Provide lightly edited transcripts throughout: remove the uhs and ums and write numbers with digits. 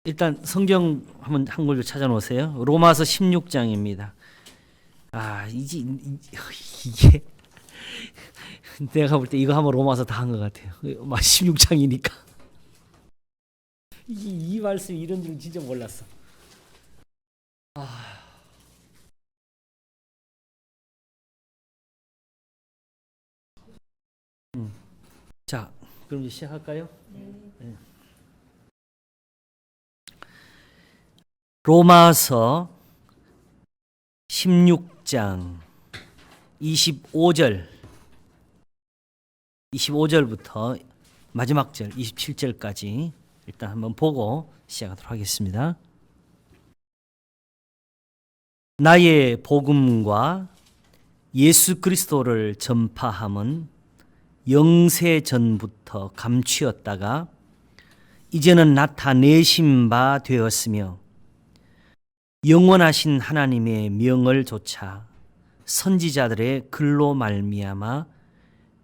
일단 성경 한번 한글 찾아놓으세요. 로마서 16장입니다. 이게 내가 볼 때 이거 한번 로마서 다 한 것 같아요. 16장이니까. 이 말씀이 이런 줄 진짜 몰랐어. 자, 그럼 이제 시작할까요? 네. 로마서 16장 25절부터 마지막 절 27절까지 일단 한번 보고 시작하도록 하겠습니다. 나의 복음과 예수 그리스도를 전파함은 영세 전부터 감추었다가 이제는 나타내신 바 되었으며 영원하신 하나님의 명을 조차 선지자들의 글로 말미암아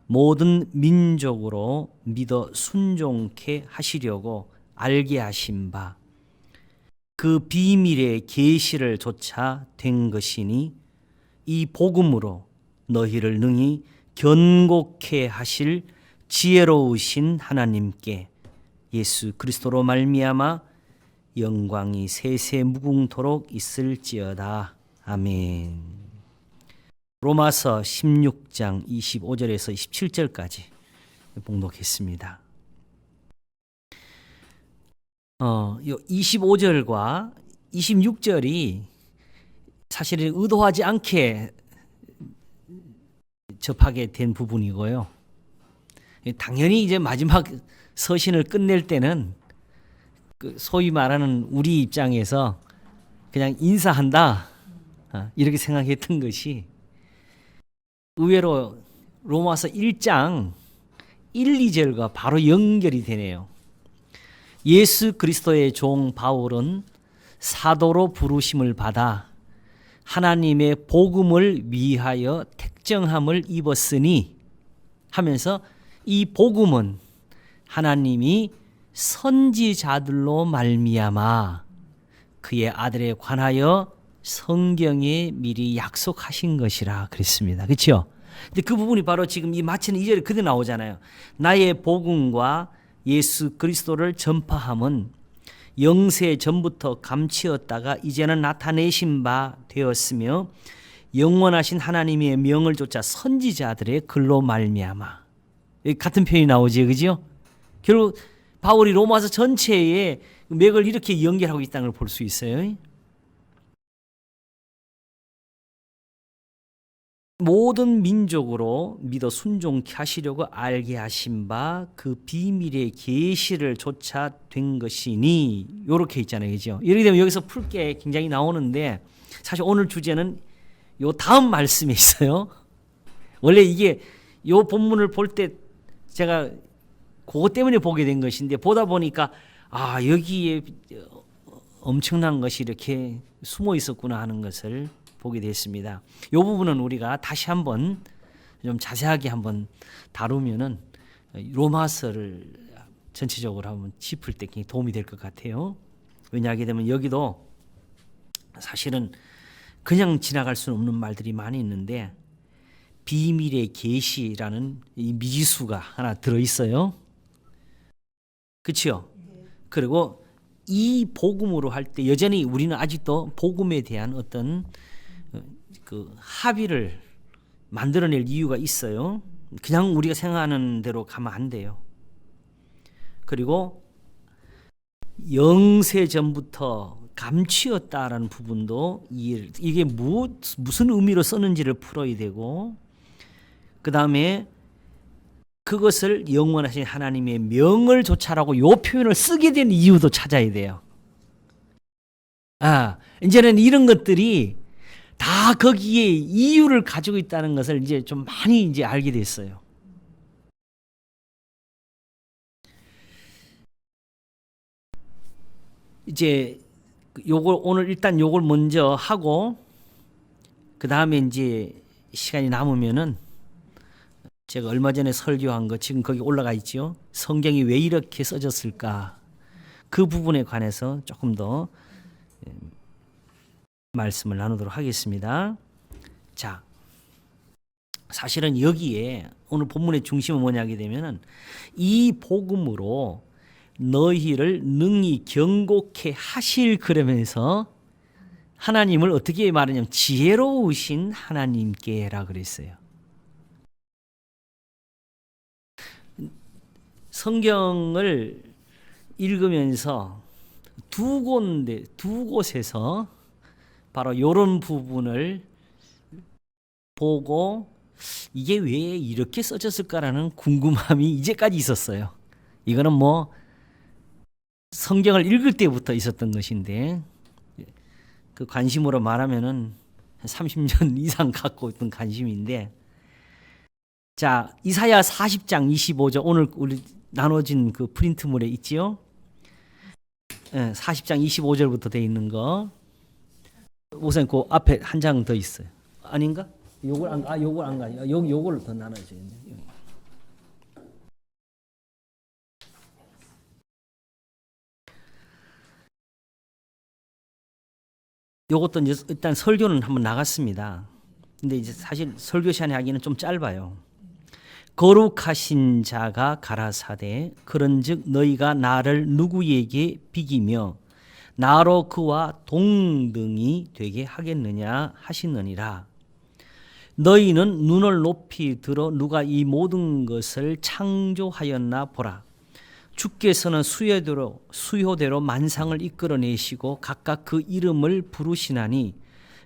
모든 민족으로 믿어 순종케 하시려고 알게 하신 바 그 비밀의 계시를 조차 된 것이니 이 복음으로 너희를 능히 견고케 하실 지혜로우신 하나님께 예수 그리스도로 말미암아 영광이 세세 무궁토록 있을지어다. 아멘. 로마서 16장 25절에서 27절까지 봉독했습니다. 25절과 26절이 사실은 의도하지 않게 접하게 된 부분이고요. 당연히 이제 마지막 서신을 끝낼 때는 소위 말하는 우리 입장에서 그냥 인사한다 이렇게 생각했던 것이 의외로 로마서 1장 1, 2절과 바로 연결이 되네요. 예수 그리스도의 종 바울은 사도로 부르심을 받아 하나님의 복음을 위하여 택정함을 입었으니 하면서 이 복음은 하나님이 선지자들로 말미암아 그의 아들에 관하여 성경에 미리 약속하신 것이라 그랬습니다. 그렇죠? 근데 그 부분이 바로 지금 이 마치는 2절에 그대로 나오잖아요. 나의 복음과 예수 그리스도를 전파함은 영세 전부터 감추었다가 이제는 나타내신 바 되었으며 영원하신 하나님의 명을 조차 선지자들의 글로 말미암아. 같은 표현이 나오지, 그죠? 결국 바울이 로마서 전체에 맥을 이렇게 연결하고 있다는 걸 볼 수 있어요. 모든 민족으로 믿어 순종케 하시려고 알게 하신 바 그 비밀의 계시를 조차 된 것이니 이렇게 있잖아요, 그죠? 이렇게 되면 여기서 풀 게 굉장히 나오는데 사실 오늘 주제는 요 다음 말씀에 있어요. 원래 이게 요 본문을 볼 때 제가 그것 때문에 보게 된 것인데 보다 보니까 여기에 엄청난 것이 이렇게 숨어 있었구나 하는 것을 보게 됐습니다. 이 부분은 우리가 다시 한번 좀 자세하게 한번 다루면은 로마서를 전체적으로 한번 짚을 때 굉장히 도움이 될 것 같아요. 왜냐하게 되면 여기도 사실은 그냥 지나갈 수는 없는 말들이 많이 있는데 비밀의 계시라는 이 미지수가 하나 들어 있어요. 그렇죠? 그리고 이 복음으로 할 때 여전히 우리는 아직도 복음에 대한 어떤 그 합의를 만들어낼 이유가 있어요. 그냥 우리가 생각하는 대로 가면 안 돼요. 그리고 영세 전부터 감추었다라는 부분도 이게 무슨 의미로 썼는지를 풀어야 되고 그 다음에 그것을 영원하신 하나님의 명을 조차라고 요 표현을 쓰게 된 이유도 찾아야 돼요. 이제는 이런 것들이 다 거기에 이유를 가지고 있다는 것을 이제 좀 많이 이제 알게 됐어요. 이제 요걸 오늘 일단 요걸 먼저 하고 그 다음에 이제 시간이 남으면은 제가 얼마 전에 설교한 거 지금 거기 올라가 있죠. 성경이 왜 이렇게 써졌을까? 그 부분에 관해서 조금 더 말씀을 나누도록 하겠습니다. 자, 사실은 여기에 오늘 본문의 중심은 뭐냐 하게 되면은 이 복음으로 너희를 능히 경고케 하실, 그러면서 하나님을 어떻게 말하냐면 지혜로우신 하나님께라 그랬어요. 성경을 읽으면서 두 곳에서 바로 이런 부분을 보고 이게 왜 이렇게 써졌을까라는 궁금함이 이제까지 있었어요. 이거는 뭐 성경을 읽을 때부터 있었던 것인데, 그 관심으로 말하면은 30년 이상 갖고 있던 관심인데, 자, 이사야 40장 25절 오늘 우리 나눠진 그 프린트물에 있지요. 40장 25절부터 돼 있는 거. 우선 그 앞에 한 장 더 있어요. 아닌가? 요걸 안 가. 요걸 더 나눠줘야겠네. 요것도 이제 일단 설교는 한번 나갔습니다. 근데 이제 사실 설교 시간에 하기는 좀 짧아요. 거룩하신 자가 가라사대 그런즉 너희가 나를 누구에게 비기며 나로 그와 동등이 되게 하겠느냐 하시느니라. 너희는 눈을 높이 들어 누가 이 모든 것을 창조하였나 보라. 주께서는 수요대로 만상을 이끌어내시고 각각 그 이름을 부르시나니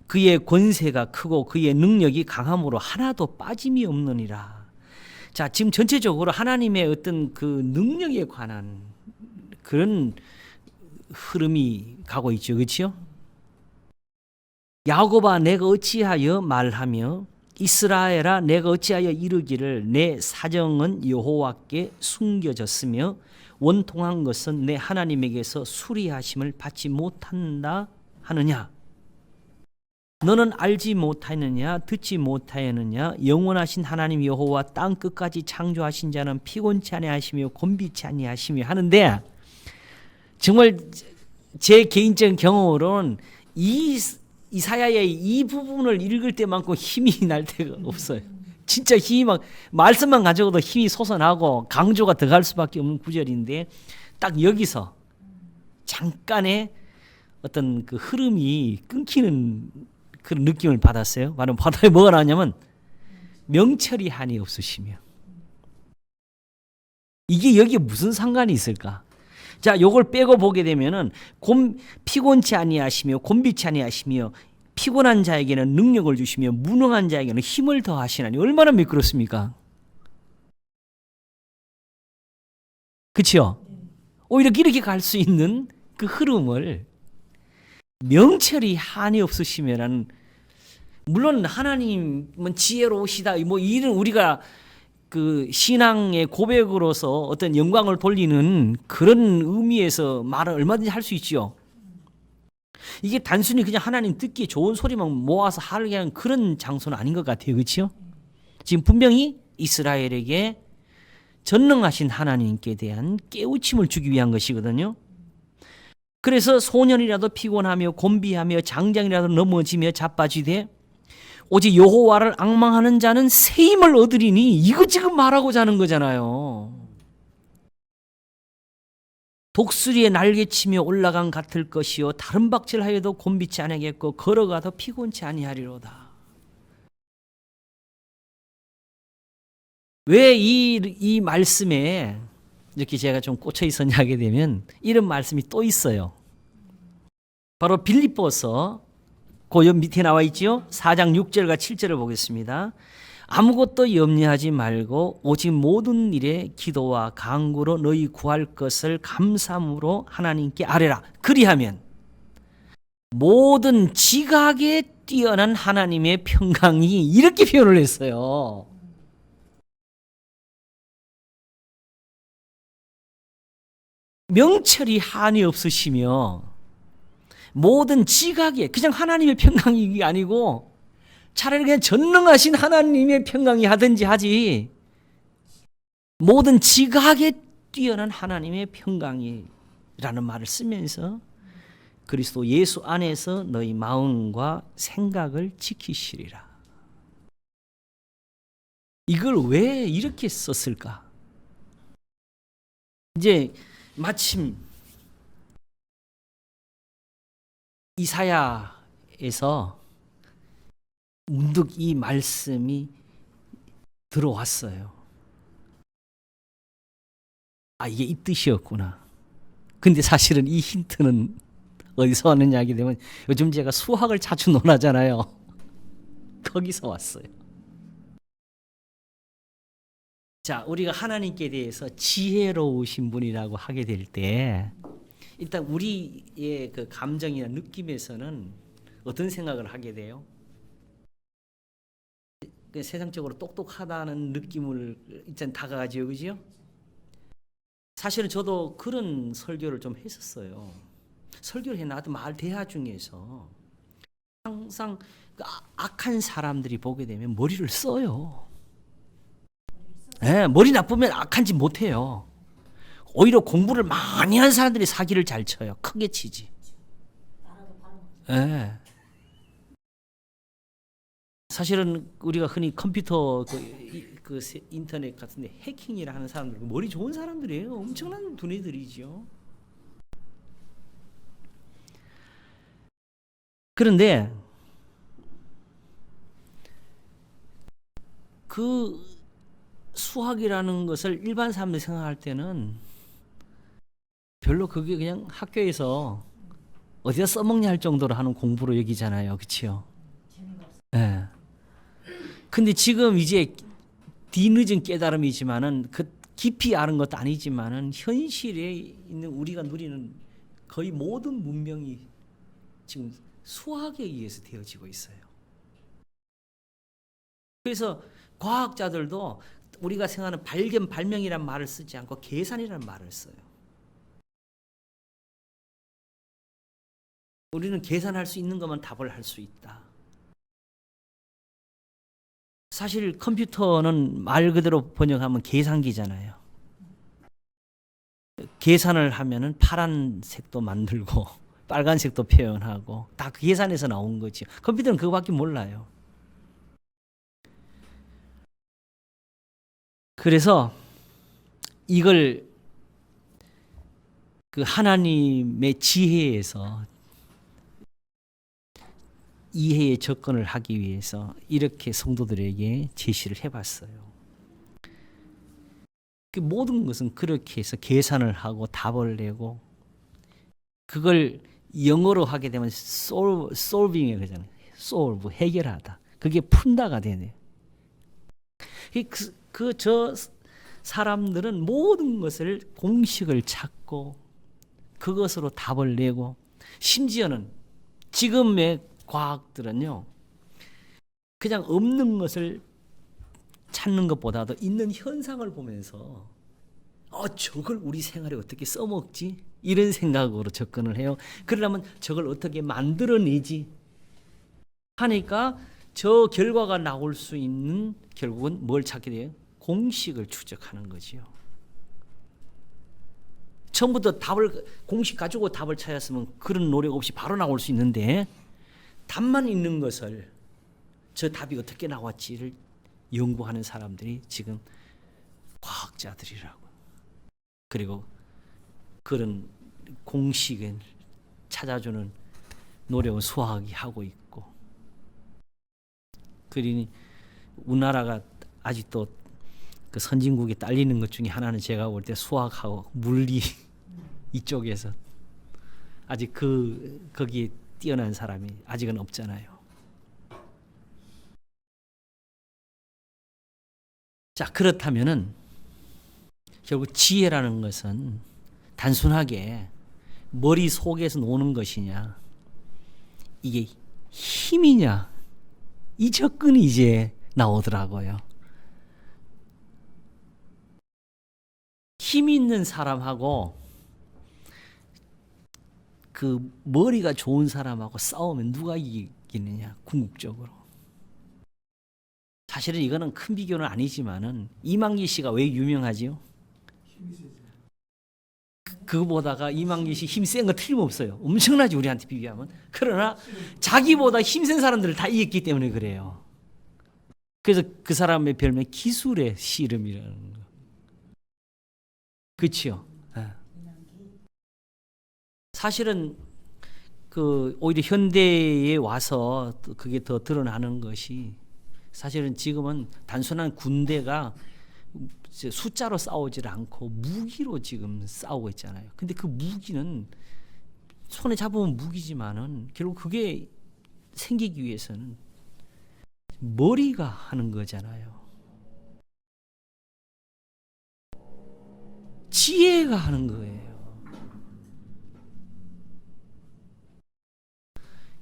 그의 권세가 크고 그의 능력이 강함으로 하나도 빠짐이 없느니라. 자, 지금 전체적으로 하나님의 어떤 그 능력에 관한 그런 흐름이 가고 있죠. 그렇죠? 야곱아 내가 어찌하여 말하며 이스라엘아 내가 어찌하여 이르기를 내 사정은 여호와께 숨겨졌으며 원통한 것은 내 하나님에게서 수리하심을 받지 못한다 하느냐. 너는 알지 못하느냐 듣지 못하였느냐. 영원하신 하나님 여호와 땅 끝까지 창조하신 자는 피곤치 아니하시며 곤비치 아니하시며 하는데, 정말 제 개인적인 경험으로는 이사야의 이 부분을 읽을 때만큼 힘이 날 때가 없어요. 진짜 힘이 막 말씀만 가지고도 힘이 솟아나고 강조가 들어갈 수밖에 없는 구절인데, 딱 여기서 잠깐의 어떤 그 흐름이 끊기는 그런 느낌을 받았어요. 바로 바다에 뭐가 나왔냐면 명철이 한이 없으시며. 이게 여기에 무슨 상관이 있을까? 자, 요걸 빼고 보게 되면은 피곤치 아니하시며 곤비치 아니하시며 피곤한 자에게는 능력을 주시며 무능한 자에게는 힘을 더하시나니 얼마나 미끄럽습니까? 그렇죠? 오히려 이렇게 갈 수 있는 그 흐름을 명철이 한이 없으시면은, 물론 하나님은 지혜로우시다 뭐 이런 우리가 그 신앙의 고백으로서 어떤 영광을 돌리는 그런 의미에서 말을 얼마든지 할 수 있죠. 이게 단순히 그냥 하나님 듣기 좋은 소리만 모아서 하게 하는 그런 장소는 아닌 것 같아요. 그렇죠? 지금 분명히 이스라엘에게 전능하신 하나님께 대한 깨우침을 주기 위한 것이거든요. 그래서 소년이라도 피곤하며 곤비하며 장장이라도 넘어지며 자빠지되 오직 여호와를 앙망하는 자는 새 힘을 얻으리니, 이거 지금 말하고자 하는 거잖아요. 독수리의 날개치며 올라간 같을 것이요 다른 박질하여도 곤비치 아니하겠고 걸어가도 피곤치 아니하리로다. 왜 이 말씀에 이렇게 제가 좀 꽂혀 있었냐 하게 되면 이런 말씀이 또 있어요. 바로 빌립보서 그 밑에 나와 있죠. 4장 6절과 7절을 보겠습니다. 아무것도 염려하지 말고 오직 모든 일에 기도와 간구로 너희 구할 것을 감사함으로 하나님께 아뢰라. 그리하면 모든 지각에 뛰어난 하나님의 평강이, 이렇게 표현을 했어요. 명철이 한이 없으시며 모든 지각에, 그냥 하나님의 평강이 아니고 차라리 그냥 전능하신 하나님의 평강이 하든지 하지, 모든 지각에 뛰어난 하나님의 평강이 말을 쓰면서 그리스도 예수 안에서 너희 마음과 생각을 지키시리라. 이걸 왜 이렇게 썼을까? 이제 마침 이사야에서 문득 이 말씀이 들어왔어요. 아, 이게 이 뜻이었구나. 근데 사실은 이 힌트는 어디서 왔느냐 하게 되면 요즘 제가 수학을 자주 논하잖아요. 거기서 왔어요. 자, 우리가 하나님께 대해서 지혜로우신 분이라고 하게 될 때 일단 우리의 그 감정이나 느낌에서는 어떤 생각을 하게 돼요? 세상적으로 똑똑하다는 느낌을 일단 다가가죠, 그죠? 사실은 저도 그런 설교를 좀 했었어요. 설교를 해놔도 말 대화 중에서 항상 그 악한 사람들이 보게 되면 머리를 써요. 네, 머리 나쁘면 악한 짓 못해요. 오히려 공부를 많이 한 사람들이 사기를 잘 쳐요. 크게 치지. 네. 사실은 우리가 흔히 컴퓨터 그 인터넷 같은데 해킹이라 하는 사람들 머리 좋은 사람들이에요. 엄청난 두뇌들이죠. 그런데 그 수학이라는 것을 일반 사람들이 생각할 때는 별로 그게 그냥 학교에서 어디다 써먹냐 할 정도로 하는 공부로 여기잖아요. 그렇죠? 예. 근데 지금 이제 뒤늦은 깨달음이지만은 그 깊이 아는 것도 아니지만은 현실에 있는 우리가 누리는 거의 모든 문명이 지금 수학에 의해서 되어지고 있어요. 그래서 과학자들도 우리가 생각하는 발견, 발명이란 말을 쓰지 않고 계산이라는 말을 써요. 우리는 계산할 수 있는 것만 답을 할 수 있다. 사실 컴퓨터는 말 그대로 번역하면 계산기잖아요. 계산을 하면은 파란색도 만들고 빨간색도 표현하고 다 그 계산에서 나온 거죠. 컴퓨터는 그거밖에 몰라요. 그래서 이걸 그 하나님의 지혜에서 이해에 접근을 하기 위해서 이렇게 성도들에게 제시를 해봤어요. 그 모든 것은 그렇게 해서 계산을 하고 답을 내고 그걸 영어로 하게 되면 solving에 그러잖아요. solve, 해결하다. 그게 푼다가 되네. 저 사람들은 모든 것을 공식을 찾고 그것으로 답을 내고 심지어는 지금의 과학들은요 그냥 없는 것을 찾는 것보다도 있는 현상을 보면서 저걸 우리 생활에 어떻게 써먹지? 이런 생각으로 접근을 해요. 그러려면 저걸 어떻게 만들어내지? 하니까 저 결과가 나올 수 있는 결국은 뭘 찾게 돼요? 공식을 추적하는 거지요. 처음부터 공식 가지고 답을 찾았으면 그런 노력 없이 바로 나올 수 있는데 답만 있는 것을 저 답이 어떻게 나왔지를 연구하는 사람들이 지금 과학자들이라고. 그리고 그런 공식을 찾아주는 노력을 수학이 하고 있고. 그러니 우리나라가 아직도 그 선진국에 딸리는 것 중에 하나는 제가 볼 때 수학하고 물리 이쪽에서 아직 거기에 뛰어난 사람이 아직은 없잖아요. 자, 그렇다면은 결국 지혜라는 것은 단순하게 머릿속에서 노는 것이냐, 이게 힘이냐, 이 접근이 이제 나오더라고요. 힘 있는 사람하고 그 머리가 좋은 사람하고 싸우면 누가 이기느냐, 궁극적으로. 사실은 이거는 큰 비교는 아니지만은 이망희 씨가 왜 유명하지요? 그거보다가 이망예시 힘센 거 틀림없어요. 엄청나지 우리한테 비교하면. 그러나 자기보다 힘센 사람들을 다 이겼기 때문에 그래요. 그래서 그 사람의 별명 기술의 씨름이라는 거. 그렇죠. 사실은 그 오히려 현대에 와서 그게 더 드러나는 것이 사실은 지금은 단순한 군대가 숫자로 싸우질 않고 무기로 지금 싸우고 있잖아요. 근데 그 무기는 손에 잡으면 무기지만은 결국 그게 생기기 위해서는 머리가 하는 거잖아요. 지혜가 하는 거예요.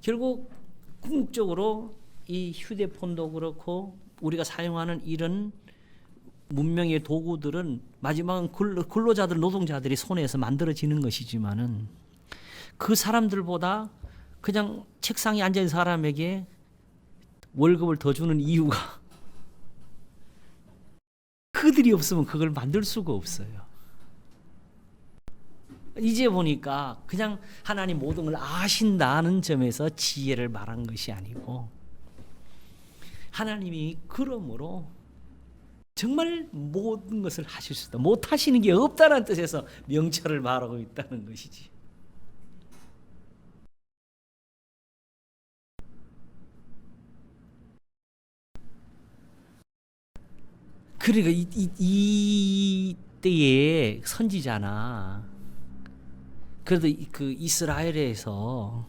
결국 궁극적으로 이 휴대폰도 그렇고 우리가 사용하는 이런 문명의 도구들은 마지막은 근로자들, 노동자들이 손에서 만들어지는 것이지만은 그 사람들보다 그냥 책상에 앉아있는 사람에게 월급을 더 주는 이유가 그들이 없으면 그걸 만들 수가 없어요. 이제 보니까 그냥 하나님 모든 걸 아신다는 점에서 지혜를 말한 것이 아니고 하나님이 그러므로 정말 모든 것을 하실 수 있다. 못 하시는 게 없다는 뜻에서 명철을 말하고 있다는 것이지. 그러니까 이 때에 선지자나 그래도 그 이스라엘에서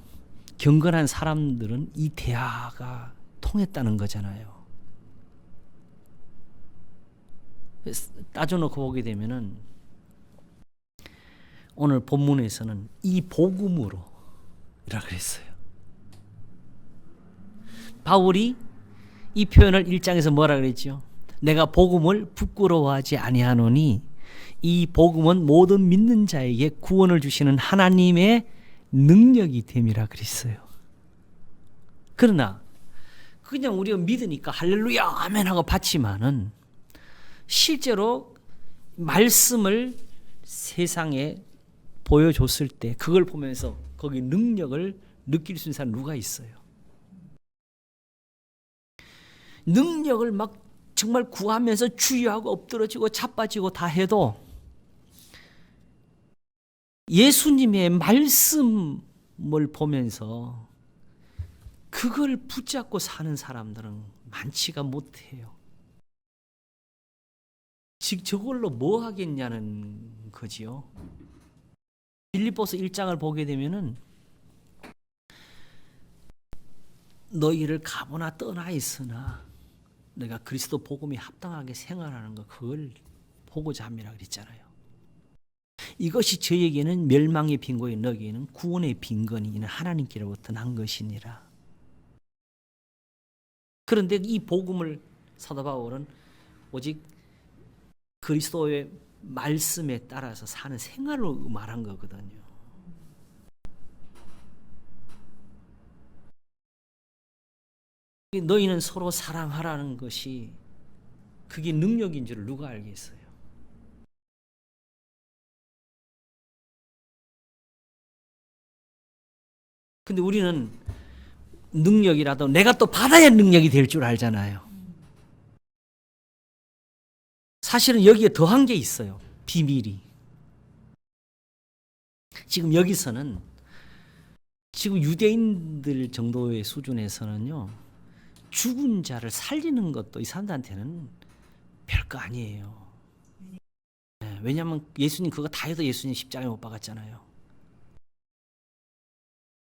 경건한 사람들은 이 대화가 통했다는 거잖아요. 따져놓고 보게 되면은 오늘 본문에서는 이 복음으로 이라 그랬어요. 바울이 이 표현을 1장에서 뭐라 그랬죠? 내가 복음을 부끄러워하지 아니하노니 이 복음은 모든 믿는 자에게 구원을 주시는 하나님의 능력이 됨이라 그랬어요. 그러나 그냥 우리가 믿으니까 할렐루야 아멘 하고 받지만은 실제로 말씀을 세상에 보여줬을 때 그걸 보면서 거기 능력을 느낄 수 있는 사람 누가 있어요? 능력을 막 정말 구하면서 주의하고 엎드러지고 자빠지고 다 해도 예수님의 말씀을 보면서 그걸 붙잡고 사는 사람들은 많지가 못해요. 즉 저걸로 뭐 하겠냐는 거지요. 빌립보서 1장을 보게 되면은 너희를 가보나 떠나 있으나 내가 그리스도 복음에 합당하게 생활하는 거 그걸 보고자 함이라 그랬잖아요. 이것이 저에게는 멸망의 빈곤이 너희에게는 구원의 빈곤이 이는 하나님께로부터 난 것이니라. 그런데 이 복음을 사도 바울은 오직 그리스도의 말씀에 따라서 사는 생활로 말한 거거든요. 너희는 서로 사랑하라는 것이 그게 능력인 줄 누가 알겠어요? 근데 우리는 능력이라도 내가 또 받아야 능력이 될 줄 알잖아요. 사실은 여기에 더한 게 있어요. 비밀이. 지금 여기서는 지금 유대인들 정도의 수준에서는요. 죽은 자를 살리는 것도 이 사람들한테는 별거 아니에요. 왜냐하면 예수님 그거 다 해도 예수님 십자가에 못 박았잖아요.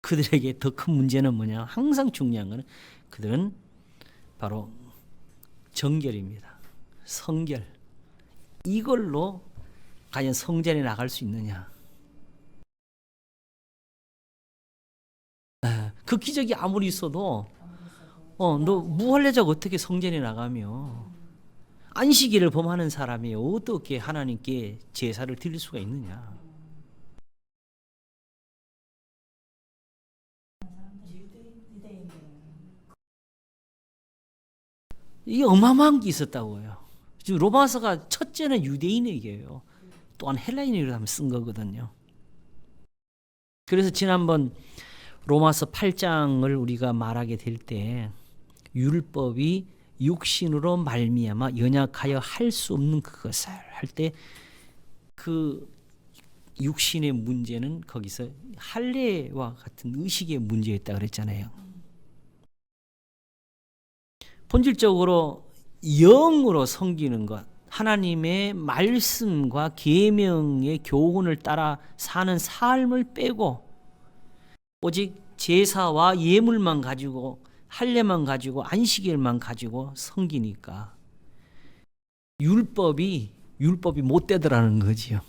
그들에게 더 큰 문제는 뭐냐? 항상 중요한 것은 그들은 바로 정결입니다. 성결. 이걸로 과연 성전에 나갈 수 있느냐? 그 기적이 아무리 있어도 너 무할례자가 어떻게 성전에 나가며 안식일을 범하는 사람이 어떻게 하나님께 제사를 드릴 수가 있느냐? 이게 어마어마한 게 있었다고요. 지금 로마서가 첫째는 유대인에게요. 또한 헬라인에게 쓴 거거든요. 그래서 지난번 로마서 8장을 우리가 말하게 될 때 율법이 육신으로 말미암아 연약하여 할 수 없는 그것을 할 때 그 육신의 문제는 거기서 할례와 같은 의식의 문제였다 그랬잖아요. 본질적으로 영으로 섬기는 것, 하나님의 말씀과 계명의 교훈을 따라 사는 삶을 빼고 오직 제사와 예물만 가지고 할례만 가지고 안식일만 가지고 섬기니까 율법이 못 되더라는 거지요.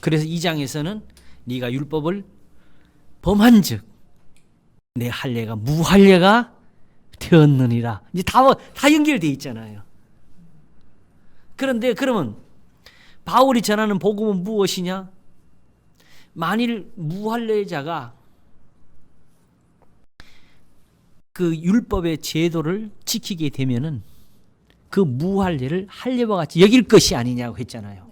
그래서 2장에서는 네가 율법을 범한즉 내 할례가 무할례가 되었느니라. 이제 다 연결돼 있잖아요. 그런데 그러면 바울이 전하는 복음은 무엇이냐? 만일 무할례자가 그 율법의 제도를 지키게 되면은 그 무할례를 할례와 같이 여길 것이 아니냐고 했잖아요.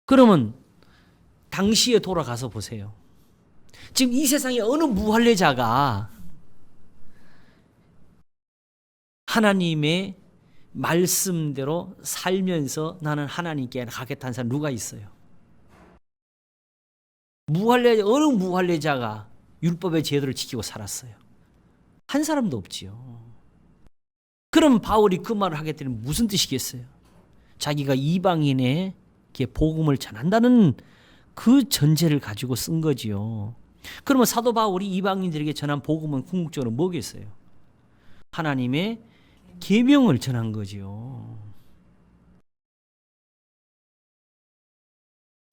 그러면 당시에 돌아가서 보세요. 지금 이 세상에 어느 무할례자가 하나님의 말씀대로 살면서 나는 하나님께 가겠다는 사람 누가 있어요? 어느 무할례자가 율법의 제도를 지키고 살았어요? 한 사람도 없지요. 그럼 바울이 그 말을 하게 되면 무슨 뜻이겠어요? 자기가 이방인에게 복음을 전한다는 그 전제를 가지고 쓴 거지요. 그러면 사도 바울이 이방인들에게 전한 복음은 궁극적으로 뭐겠어요? 하나님의 계명을 전한 거지요.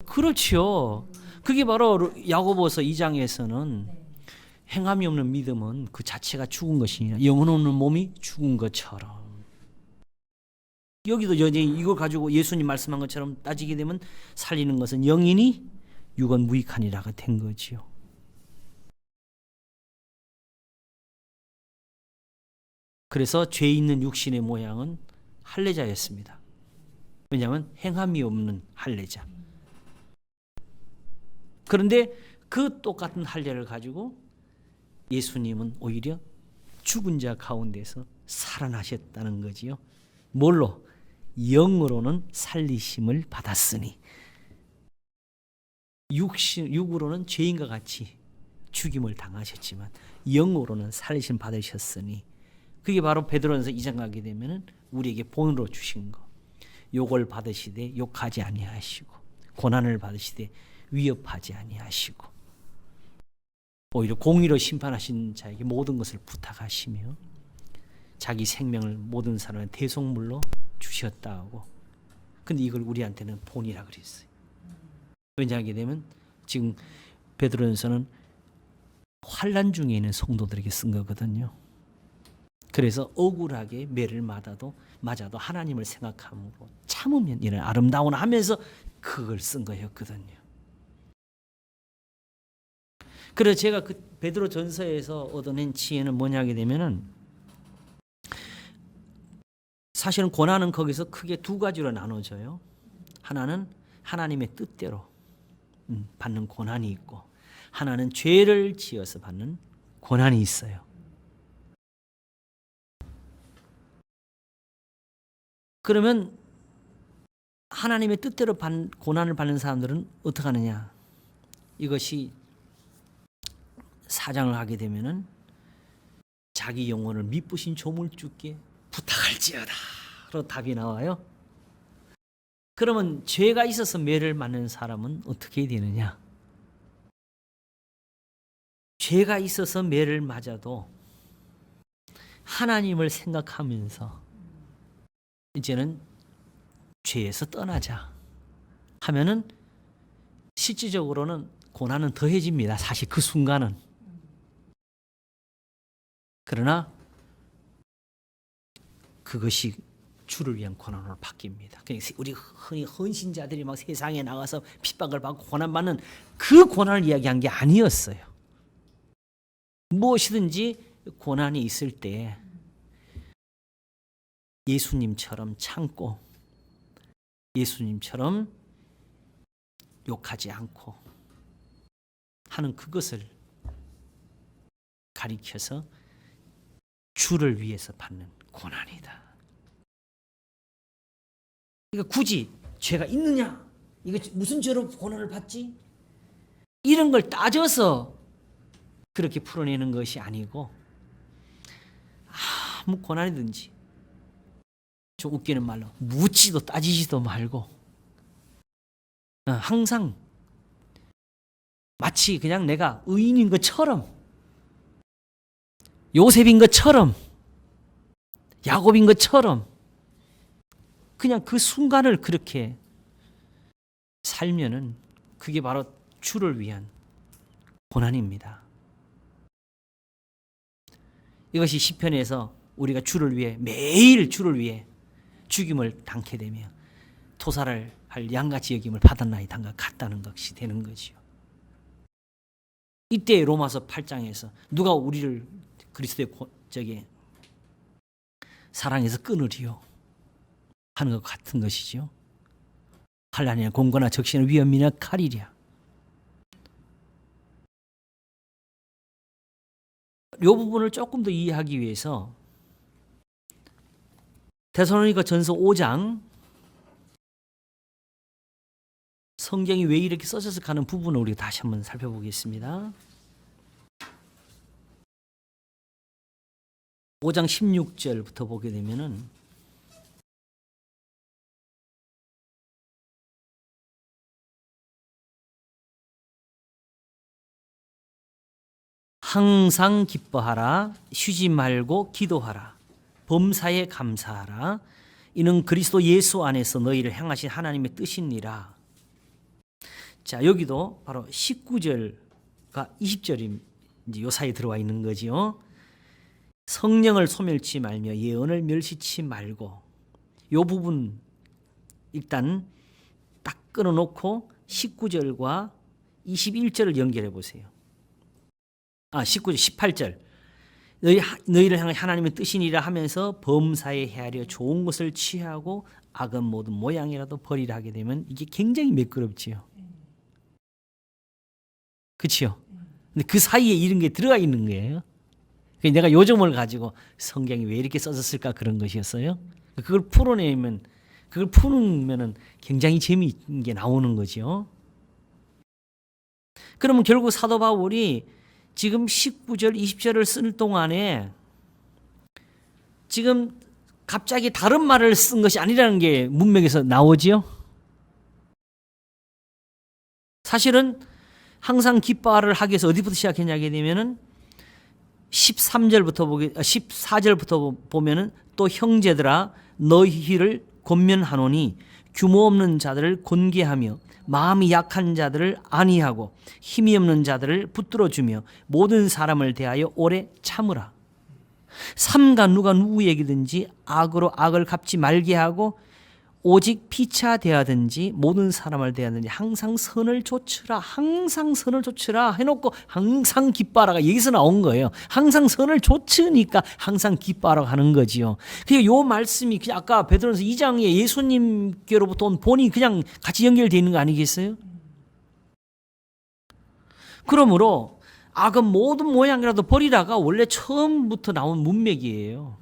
그렇죠. 그게 바로 야고보서 2장에서는 행함이 없는 믿음은 그 자체가 죽은 것이니라. 영혼 없는 몸이 죽은 것처럼. 여기도 여전히 이걸 가지고 예수님 말씀한 것처럼 따지게 되면 살리는 것은 영이니 육은 무익하니라가 된 거지요. 그래서 죄 있는 육신의 모양은 할례자였습니다. 왜냐하면 행함이 없는 할례자. 그런데 그 똑같은 할례를 가지고 예수님은 오히려 죽은 자 가운데서 살아나셨다는 거지요. 뭘로? 영으로는 살리심을 받았으니 육으로는 죄인과 같이 죽임을 당하셨지만 영으로는 살리심 받으셨으니 그게 바로 베드로전서 2장 가게 되면은 우리에게 본으로 주신 거. 욕을 받으시되 욕하지 아니하시고 고난을 받으시되 위협하지 아니하시고 오히려 공의로 심판하신 자에게 모든 것을 부탁하시며 자기 생명을 모든 사람의 대속물로 주셨다고. 근데 이걸 우리한테는 본이라 그랬어요. 왜냐하게 되면 지금 베드로전서는 환난 중에 있는 성도들에게 쓴 거거든요. 그래서 억울하게 매를 맞아도 하나님을 생각함으로 참으면 이런 아름다운 하면서 그걸 쓴 거였거든요. 그래서 제가 그 베드로전서에서 얻어낸 지혜는 뭐냐게 되면은 사실은 고난은 거기서 크게 두 가지로 나눠져요. 하나는 하나님의 뜻대로 받는 고난이 있고 하나는 죄를 지어서 받는 고난이 있어요. 그러면 하나님의 뜻대로 고난을 받는 사람들은 어떻게 하느냐? 이것이 4장을 하게 되면은 자기 영혼을 미쁘신 조물주께 부탁할지어다. 로 답이 나와요. 그러면 죄가 있어서 매를 맞는 사람은 어떻게 되느냐? 죄가 있어서 매를 맞아도 하나님을 생각하면서 이제는 죄에서 떠나자 하면은 실질적으로는 고난은 더해집니다. 사실 그 순간은. 그러나 그것이 주를 위한 고난으로 바뀝니다. 우리 흔히 헌신자들이 막 세상에 나가서 핍박을 받고 고난받는 그 고난을 이야기한 게 아니었어요. 무엇이든지 고난이 있을 때 예수님처럼 참고 예수님처럼 욕하지 않고 하는 그것을 가리켜서 주를 위해서 받는 고난이다. 그러니까 굳이 죄가 있느냐? 이거 무슨 죄로 고난을 받지? 이런 걸 따져서 그렇게 풀어내는 것이 아니고 아무 고난이든지 좀 웃기는 말로 묻지도 따지지도 말고 항상 마치 그냥 내가 의인인 것처럼 요셉인 것처럼 야곱인 것처럼 그냥 그 순간을 그렇게 살면은 그게 바로 주를 위한 고난입니다. 이것이 시편에서 우리가 주를 위해 매일 주를 위해 죽임을 당케 되며 토살을 할 양같이 여김을 받았나이다 같다는 것이 되는 거지요. 이때 로마서 8장에서 누가 우리를 그리스도의 사랑에서 끊으리요 하는 것 같은 것이죠. 환난이나 공고나 적신이나 위험이나 칼이랴. 이 부분을 조금 더 이해하기 위해서 데살로니가 전서 5장 성경이 왜 이렇게 써져서 가는 부분을 우리가 다시 한번 살펴보겠습니다. 5장 16절부터 보게 되면은 항상 기뻐하라, 쉬지 말고 기도하라, 범사에 감사하라. 이는 그리스도 예수 안에서 너희를 향하신 하나님의 뜻이니라. 자, 여기도 바로 19절과 20절이 이제 요 사이에 들어와 있는 거지요. 성령을 소멸치 말며 예언을 멸시치 말고, 요 부분 일단 딱 끊어놓고 19절과 21절을 연결해 보세요. 19절, 18절. 너희를 향한 하나님의 뜻이니라 하면서 범사에 헤아려 좋은 것을 취하고 악은 모든 모양이라도 버리라 하게 되면 이게 굉장히 매끄럽지요. 그렇죠? 근데 그 사이에 이런 게 들어가 있는 거예요. 내가 요점을 가지고 성경이 왜 이렇게 써졌을까 그런 것이었어요. 그걸 풀어내면, 그걸 푸는면은 굉장히 재미있는 게 나오는 거죠. 그러면 결국 사도 바울이 지금 19절, 20절을 쓸 동안에 지금 갑자기 다른 말을 쓴 것이 아니라는 게 문맥에서 나오지요. 사실은 항상 기뻐를 하기 위해서 어디부터 시작했냐게 되면은 14절부터 보면은 또 형제들아 너희를 권면하노니 규모 없는 자들을 권계하며 마음이 약한 자들을 안위하고 힘이 없는 자들을 붙들어주며 모든 사람을 대하여 오래 참으라. 삼가 누가 누구에게든지 악으로 악을 갚지 말게 하고 오직 피차 대하든지 모든 사람을 대하든지 항상 선을 좇으라. 항상 선을 좇으라 해놓고 항상 기뻐하라가 여기서 나온 거예요. 항상 선을 좇으니까 항상 기뻐하라고 하는 거지요. 그러니까 요 말씀이 그냥 아까 베드로전서 2장에 예수님께로부터 온 본이 그냥 같이 연결되어 있는 거 아니겠어요? 그러므로 악은 모든 모양이라도 버리라가 원래 처음부터 나온 문맥이에요.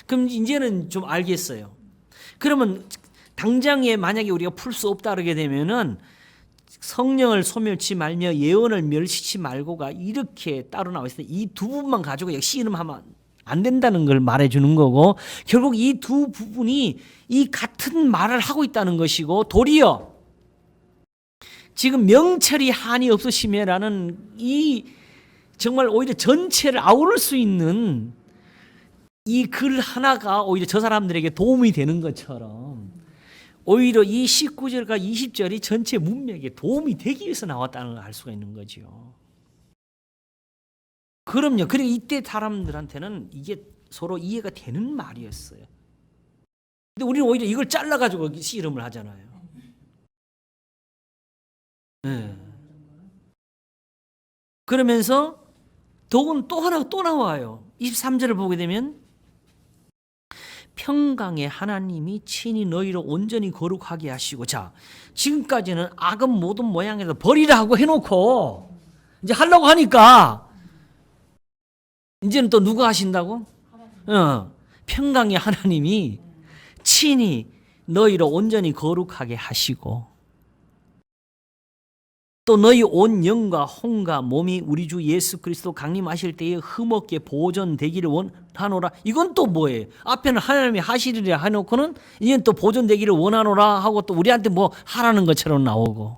그럼 이제는 좀 알겠어요. 그러면 당장에 만약에 우리가 풀 수 없다 그러게 되면은 성령을 소멸치 말며 예언을 멸시치 말고가 이렇게 따로 나와 있어요. 이 두 부분만 가지고 역시 이름하면 안 된다는 걸 말해주는 거고, 결국 이 두 부분이 이 같은 말을 하고 있다는 것이고, 도리어 지금 명철이 한이 없으시며라는 이 정말 오히려 전체를 아우를 수 있는 이 글 하나가 오히려 저 사람들에게 도움이 되는 것처럼 오히려 이 19절과 20절이 전체 문맥에 도움이 되기 위해서 나왔다는 걸 알 수가 있는 거죠. 그럼요. 그리고 이때 사람들한테는 이게 서로 이해가 되는 말이었어요. 근데 우리는 오히려 이걸 잘라가지고 씨름을 하잖아요. 네. 그러면서 더군 또 하나 또 나와요. 23절을 보게 되면 평강의 하나님이 친히 너희를 온전히 거룩하게 하시고. 자, 지금까지는 악은 모든 모양에서 버리라고 해놓고 이제 하려고 하니까 이제는 또 누가 하신다고? 평강의 하나님이 친히 너희를 온전히 거룩하게 하시고 또 너희 온 영과 혼과 몸이 우리 주 예수 그리스도 강림하실 때에 흠없게 보존되기를 원하노라. 이건 또 뭐예요? 앞에는 하나님이 하시리라 해놓고는 이제는 또 보존되기를 원하노라 하고 또 우리한테 뭐 하라는 것처럼 나오고,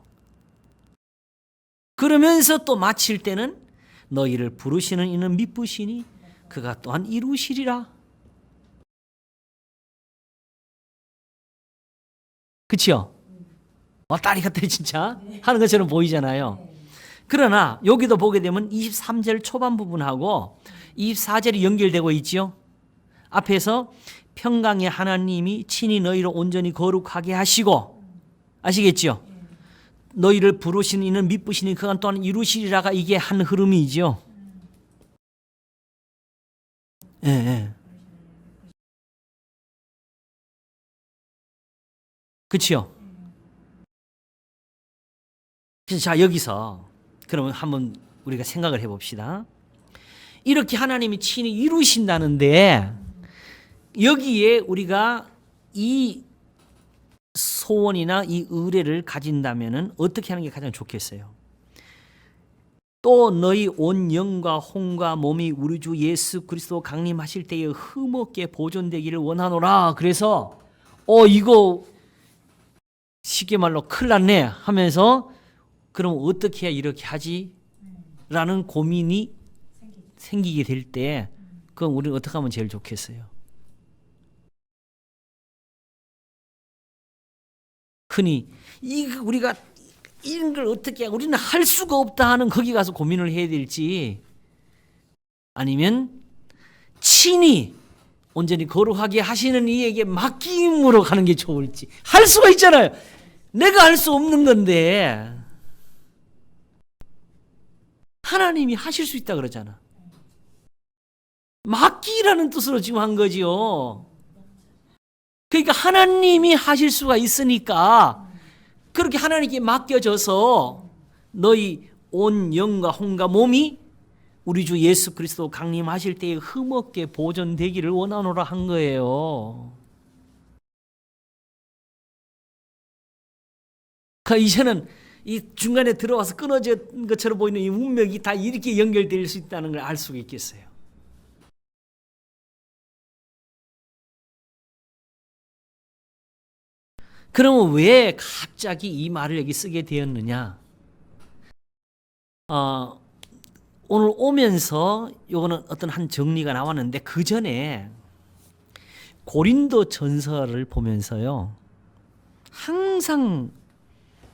그러면서 또 마칠 때는 너희를 부르시는 이는 미쁘시니 그가 또한 이루시리라. 그치요? 왔다리 갔다리 진짜 하는 것처럼 보이잖아요. 그러나 여기도 보게 되면 23절 초반 부분하고 24절이 연결되고 있지요. 앞에서 평강의 하나님이 친히 너희를 온전히 거룩하게 하시고, 아시겠지요? 너희를 부르시는 이는 미쁘시니 그가 또한 이루시리라가 이게 한 흐름이죠. 예, 예. 그치요? 그래서 자, 여기서 그러면 한번 우리가 생각을 해봅시다. 이렇게 하나님이 친히 이루신다는데 여기에 우리가 이 소원이나 이 의뢰를 가진다면 어떻게 하는 게 가장 좋겠어요? 또 너희 온 영과 혼과 몸이 우리 주 예수 그리스도 강림하실 때에 흠없게 보존되기를 원하노라. 그래서 이거 쉽게 말로 큰일 났네 하면서 그럼 어떻게 해야 이렇게 하지? 라는 고민이 생기게 될 때 그럼 우리는 어떻게 하면 제일 좋겠어요? 흔히 우리가 이런 걸 어떻게 우리는 할 수가 없다 하는 거기 가서 고민을 해야 될지, 아니면 친히 온전히 거룩하게 하시는 이에게 맡김으로 가는 게 좋을지. 할 수가 있잖아요. 내가 할 수 없는 건데 하나님이 하실 수 있다 그러잖아. 맡기라는 뜻으로 지금 한 거지요. 그러니까 하나님이 하실 수가 있으니까 그렇게 하나님께 맡겨져서 너희 온 영과 혼과 몸이 우리 주 예수 그리스도 강림하실 때에 흠없게 보존되기를 원하노라 한 거예요. 그러니까 이제는 이 중간에 들어와서 끊어진 것처럼 보이는 이 문맥이 다 이렇게 연결될 수 있다는 걸 알 수가 있겠어요. 그러면 왜 갑자기 이 말을 여기 쓰게 되었느냐? 오늘 오면서 요거는 어떤 한 정리가 나왔는데 그 전에 고린도 전서를 보면서요, 항상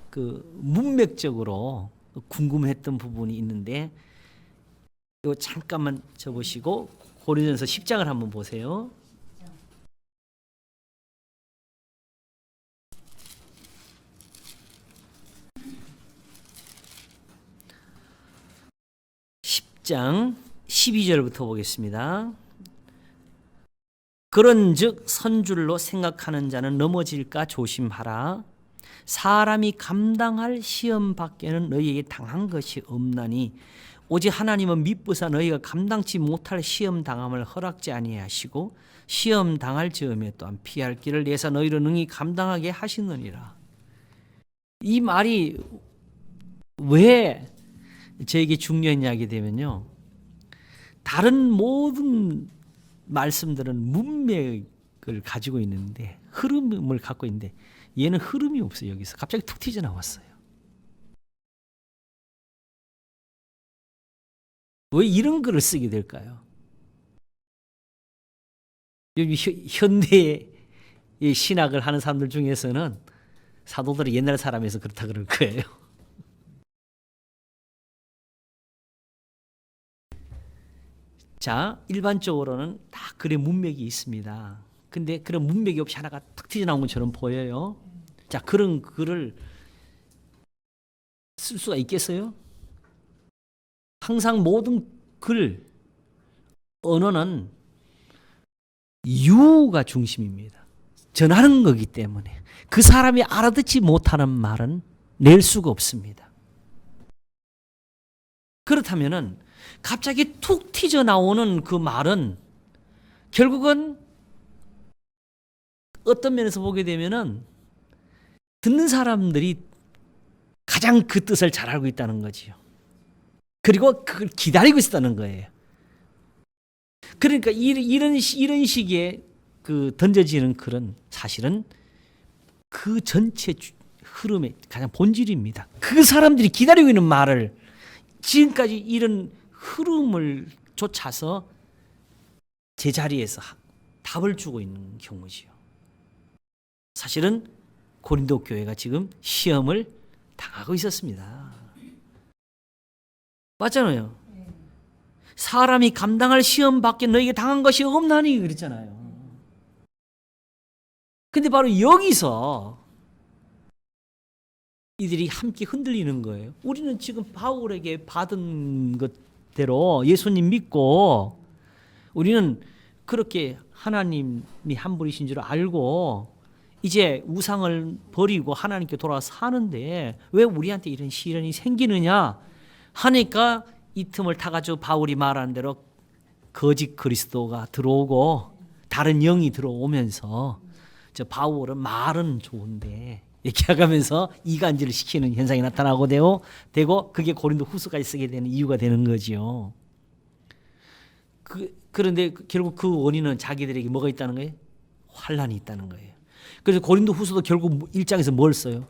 그 문맥적으로 궁금했던 부분이 있는데 이거 잠깐만 적으시고 고린도전서 10장을 한번 보세요. 장 12절부터 보겠습니다. 그런즉 선줄로 생각하는 자는 넘어질까 조심하라. 사람이 감당할 시험 밖에는 너희에게 당한 것이 없나니 오직 하나님은 미쁘사 너희가 감당치 못할 시험 당함을 허락지 아니하시고 시험 당할 즈음에 또한 피할 길을 내사 너희를 능히 감당하게 하시느니라. 이 말이 왜 저에게 중요한 이야기 되면요, 다른 모든 말씀들은 문맥을 가지고 있는데 흐름을 갖고 있는데 얘는 흐름이 없어요. 여기서 갑자기 툭 튀어나왔어요. 왜 이런 글을 쓰게 될까요? 현대의 신학을 하는 사람들 중에서는 사도들이 옛날 사람에서 그렇다 그럴 거예요. 자, 일반적으로는 다 글의 문맥이 있습니다. 근데 그런 문맥이 없이 하나가 툭 튀어나온 것처럼 보여요. 자, 그런 글을 쓸 수가 있겠어요? 항상 모든 글, 언어는 유가 중심입니다. 전하는 거기 때문에 그 사람이 알아듣지 못하는 말은 낼 수가 없습니다. 그렇다면은 갑자기 툭 튀져 나오는 그 말은 결국은 어떤 면에서 보게 되면은 듣는 사람들이 가장 그 뜻을 잘 알고 있다는 거지요. 그리고 그걸 기다리고 있었다는 거예요. 그러니까 이런 식의 그 던져지는 글은 사실은 그 전체 흐름의 가장 본질입니다. 그 사람들이 기다리고 있는 말을 지금까지 이런 흐름을 쫓아서 제자리에서 답을 주고 있는 경우지요. 사실은 고린도 교회가 지금 시험을 당하고 있었습니다. 맞잖아요. 사람이 감당할 시험 밖에 너에게 당한 것이 없나니 그랬잖아요. 근데 바로 여기서 이들이 함께 흔들리는 거예요. 우리는 지금 바울에게 받은 것대로 예수님 믿고 우리는 그렇게 하나님이 한 분이신 줄 알고 이제 우상을 버리고 하나님께 돌아와 사는데 왜 우리한테 이런 시련이 생기느냐 하니까 이 틈을 타가지고 바울이 말하는 대로 거짓 그리스도가 들어오고 다른 영이 들어오면서 저 바울은 말은 좋은데 얘기하면서 이간질을 시키는 현상이 나타나고 되고 그게 고린도 후서까지 쓰게 되는 이유가 되는 거지요. 그런데 결국 그 원인은 자기들에게 뭐가 있다는 거예요? 환란이 있다는 거예요. 그래서 고린도 후서도 결국 1장에서 뭘 써요?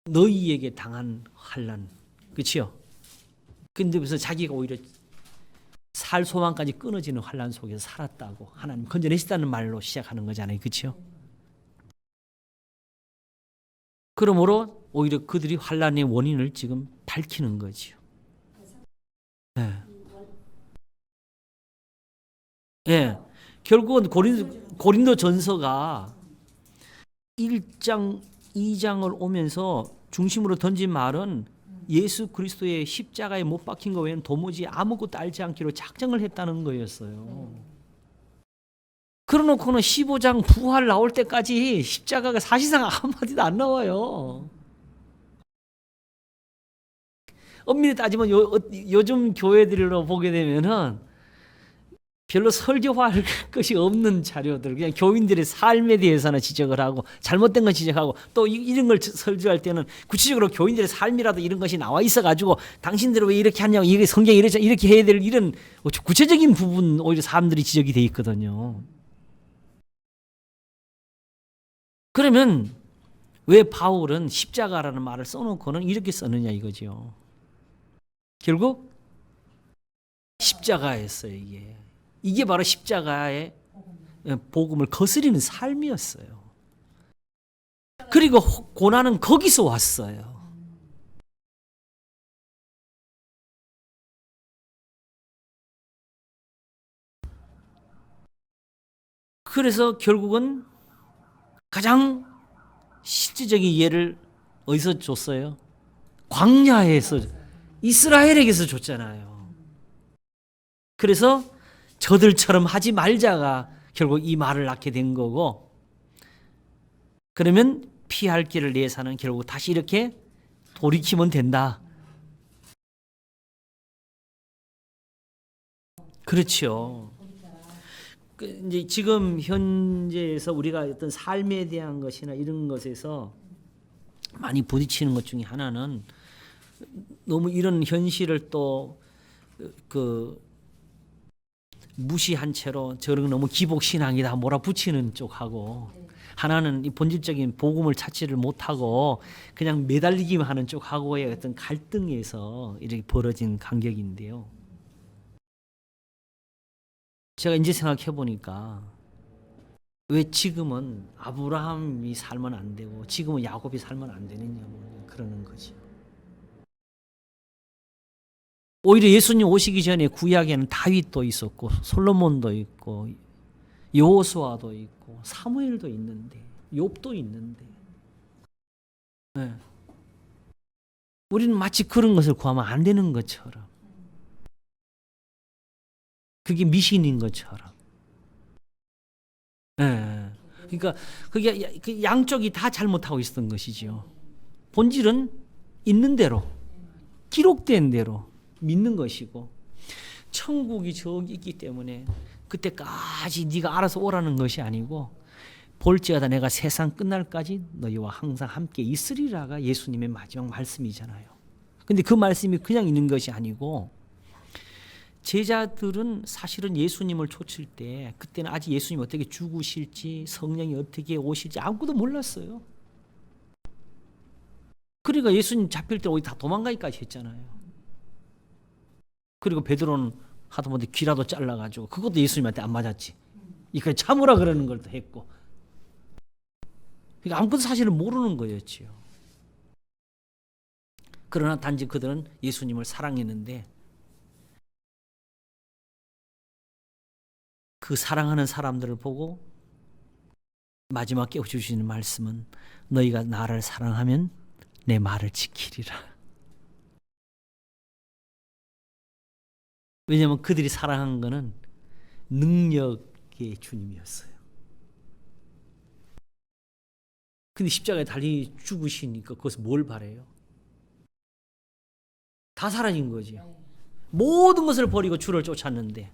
너희에게 당한 환란. 그렇죠? 근데 그래서 자기가 오히려 살 소망까지 끊어지는 환란 속에서 살았다고 하나님 건져내셨다는 말로 시작하는 거잖아요. 그렇죠? 그러므로 오히려 그들이 환란의 원인을 지금 밝히는 거지요. 네. 예. 결국은 고린도 전서가 1장, 2장을 오면서 중심으로 던진 말은 예수 그리스도의 십자가에 못 박힌 거 외에는 도무지 아무것도 알지 않기로 작정을 했다는 거였어요. 그러놓고는 15장 부활 나올 때까지 십자가가 사실상 한마디도 안 나와요. 엄밀히 따지면 요즘 교회들로 보게 되면은 별로 설교할 것이 없는 자료들, 그냥 교인들의 삶에 대해서는 지적을 하고 잘못된 건 지적하고 또 이런 걸 설교할 때는 구체적으로 교인들의 삶이라도 이런 것이 나와 있어가지고 당신들은 왜 이렇게 하냐고 이게 성경이 이렇게 해야 될 이런 구체적인 부분 오히려 사람들이 지적이 돼 있거든요. 그러면 왜 바울은 십자가라는 말을 써놓고는 이렇게 썼느냐 이거죠. 결국 십자가였어요 이게. 이게 바로 십자가의 복음을 거스리는 삶이었어요. 그리고 고난은 거기서 왔어요. 그래서 결국은 가장 실질적인 예를 어디서 줬어요? 광야에서 이스라엘에게서 줬잖아요. 그래서 저들처럼 하지 말자가 결국 이 말을 낳게 된 거고, 그러면 피할 길을 위해서는 결국 다시 이렇게 돌이키면 된다. 그렇죠. 이제 지금 현재에서 우리가 어떤 삶에 대한 것이나 이런 것에서 많이 부딪히는 것 중에 하나는 너무 이런 현실을 또 무시한 채로 저런 너무 기복 신앙이다 몰아붙이는 쪽하고 하나는 이 본질적인 복음을 찾지를 못하고 그냥 매달리기만 하는 쪽하고의 어떤 갈등에서 이렇게 벌어진 간격인데요. 제가 이제 생각해 보니까 왜 지금은 아브라함이 살면 안 되고 지금은 야곱이 살면 안 되느냐 그러는 거죠. 오히려 예수님 오시기 전에 구약에는 다윗도 있었고 솔로몬도 있고 여호수아도 있고 사무엘도 있는데 욥도 있는데 네. 우리는 마치 그런 것을 구하면 안 되는 것처럼 그게 미신인 것처럼 예. 그러니까 그게 그 양쪽이 다 잘못하고 있었던 것이죠. 본질은 있는 대로, 기록된 대로 믿는 것이고, 천국이 저기 있기 때문에 그때까지 네가 알아서 오라는 것이 아니고, 볼지어다 내가 세상 끝날까지 너희와 항상 함께 있으리라가 예수님의 마지막 말씀이잖아요. 근데 그 말씀이 그냥 있는 것이 아니고, 제자들은 사실은 예수님을 쫓을 때 그때는 아직 예수님이 어떻게 죽으실지, 성령이 어떻게 오실지 아무것도 몰랐어요. 그러니까 예수님 잡힐 때 어디 다 도망가기까지 했잖아요. 그리고 베드로는 하다못해 귀라도 잘라가지고, 그것도 예수님한테 안 맞았지. 이거 참으라 그러는 걸 또 했고. 그러니까 아무것도 사실은 모르는 거였지요. 그러나 단지 그들은 예수님을 사랑했는데, 그 사랑하는 사람들을 보고 마지막 깨워주시는 말씀은, 너희가 나를 사랑하면 내 말을 지키리라. 왜냐하면 그들이 사랑한 것은 능력의 주님이었어요. 근데 십자가에 달리 죽으시니까 그것을 뭘 바래요? 다 사라진 거지. 모든 것을 버리고 주를 쫓았는데,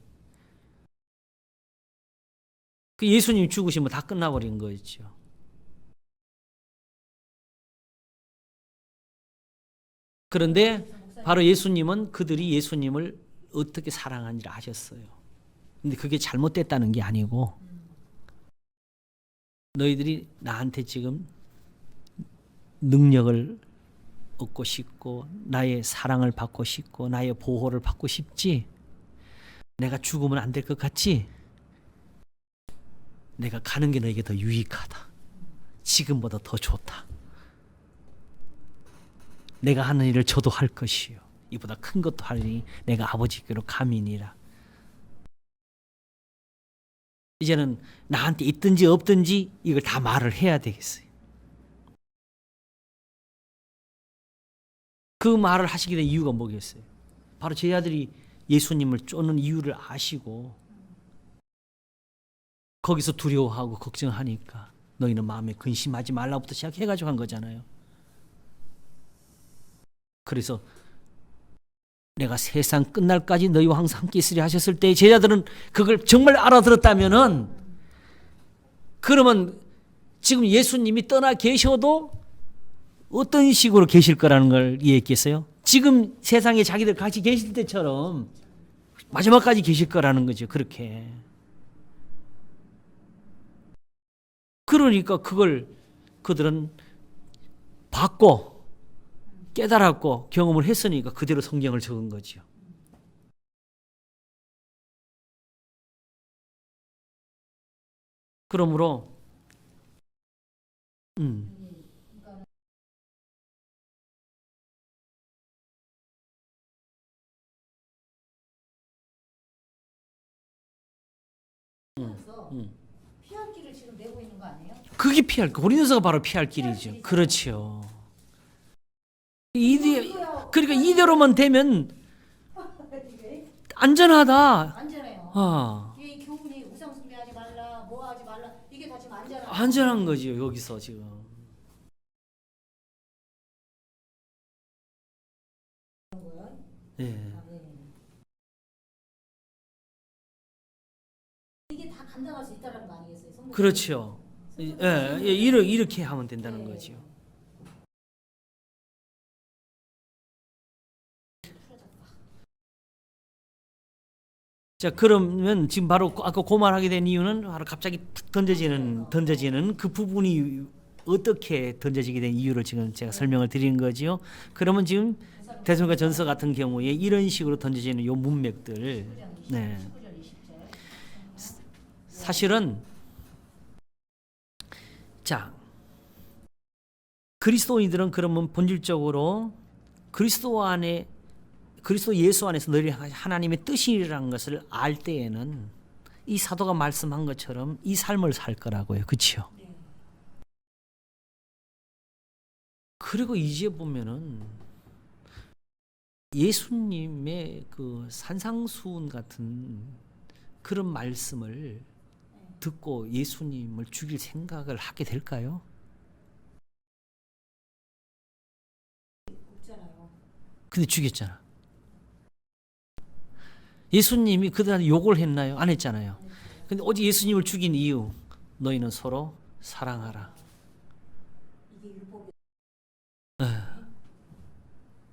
그 예수님 죽으시면 다 끝나버린 거였죠. 그런데 바로 예수님은 그들이 예수님을 어떻게 사랑하는지를 아셨어요. 근데 그게 잘못됐다는 게 아니고, 너희들이 나한테 지금 능력을 얻고 싶고, 나의 사랑을 받고 싶고, 나의 보호를 받고 싶지? 내가 죽으면 안 될 것 같지? 내가 가는 게 너에게 더 유익하다. 지금보다 더 좋다. 내가 하는 일을 저도 할 것이요, 이보다 큰 것도 하리니 내가 아버지께로 감이니라. 이제는 나한테 있든지 없든지 이걸 다 말을 해야 되겠어요. 그 말을 하시게 된 이유가 뭐겠어요? 바로 제자들이 예수님을 쫓는 이유를 아시고, 거기서 두려워하고 걱정하니까 너희는 마음에 근심하지 말라부터 시작해가지고 한 거잖아요. 그래서 내가 세상 끝날까지 너희와 항상 함께 있으리 하셨을 때, 제자들은 그걸 정말 알아들었다면은, 그러면 지금 예수님이 떠나 계셔도 어떤 식으로 계실 거라는 걸 이해했겠어요? 지금 세상에 자기들 같이 계실 때처럼 마지막까지 계실 거라는 거죠. 그렇게. 그러니까 그걸 그들은 받고 깨달았고 경험을 했으니까 그대로 성경을 적은 거죠. 그러므로 음, 음. 피할 길을 지금 내고 있는 거 아니에요? 그게 피할 거. 고린도서가 바로 피할 길이죠. 그렇죠. 그러니까 이대로만 되면 안전하다. 안전해요. 아, 이 교훈이 우상 숭배하지 말라, 뭐 하지 말라, 이게 다 지금 안전한 안전한 거지요. 여기서 지금. 거예요. 예. 네. 이게 다 감당할 수 있다는 거 아니겠어요? 성도 그렇죠. 예, 이렇게 하면 된다는 거죠. 자, 그러면 지금 바로 아까 그 말하게 된 이유는 바로 갑자기 툭 던져지는 그 부분이 어떻게 던져지게 된 이유를 지금 제가 설명을 드리는 거지요. 그러면 지금 대성과 전서 같은 경우에 이런 식으로 던져지는 요 문맥들, 네, 19절 20절. 사실은 자, 그리스도인들은 그러면 본질적으로 그리스도 예수 안에서 너희 하나님의 뜻이라는 것을 알 때에는 이 사도가 말씀한 것처럼 이 삶을 살 거라고요. 그렇죠? 그리고 이제 보면은 예수님의 그 산상수훈 같은 그런 말씀을 듣고 예수님을 죽일 생각을 하게 될까요? 없잖아요. 근데 죽였잖아. 예수님이 그들한테 욕을 했나요? 안 했잖아요. 근데 오직 예수님을 죽인 이유, 너희는 서로 사랑하라. 이게 율법이. 예.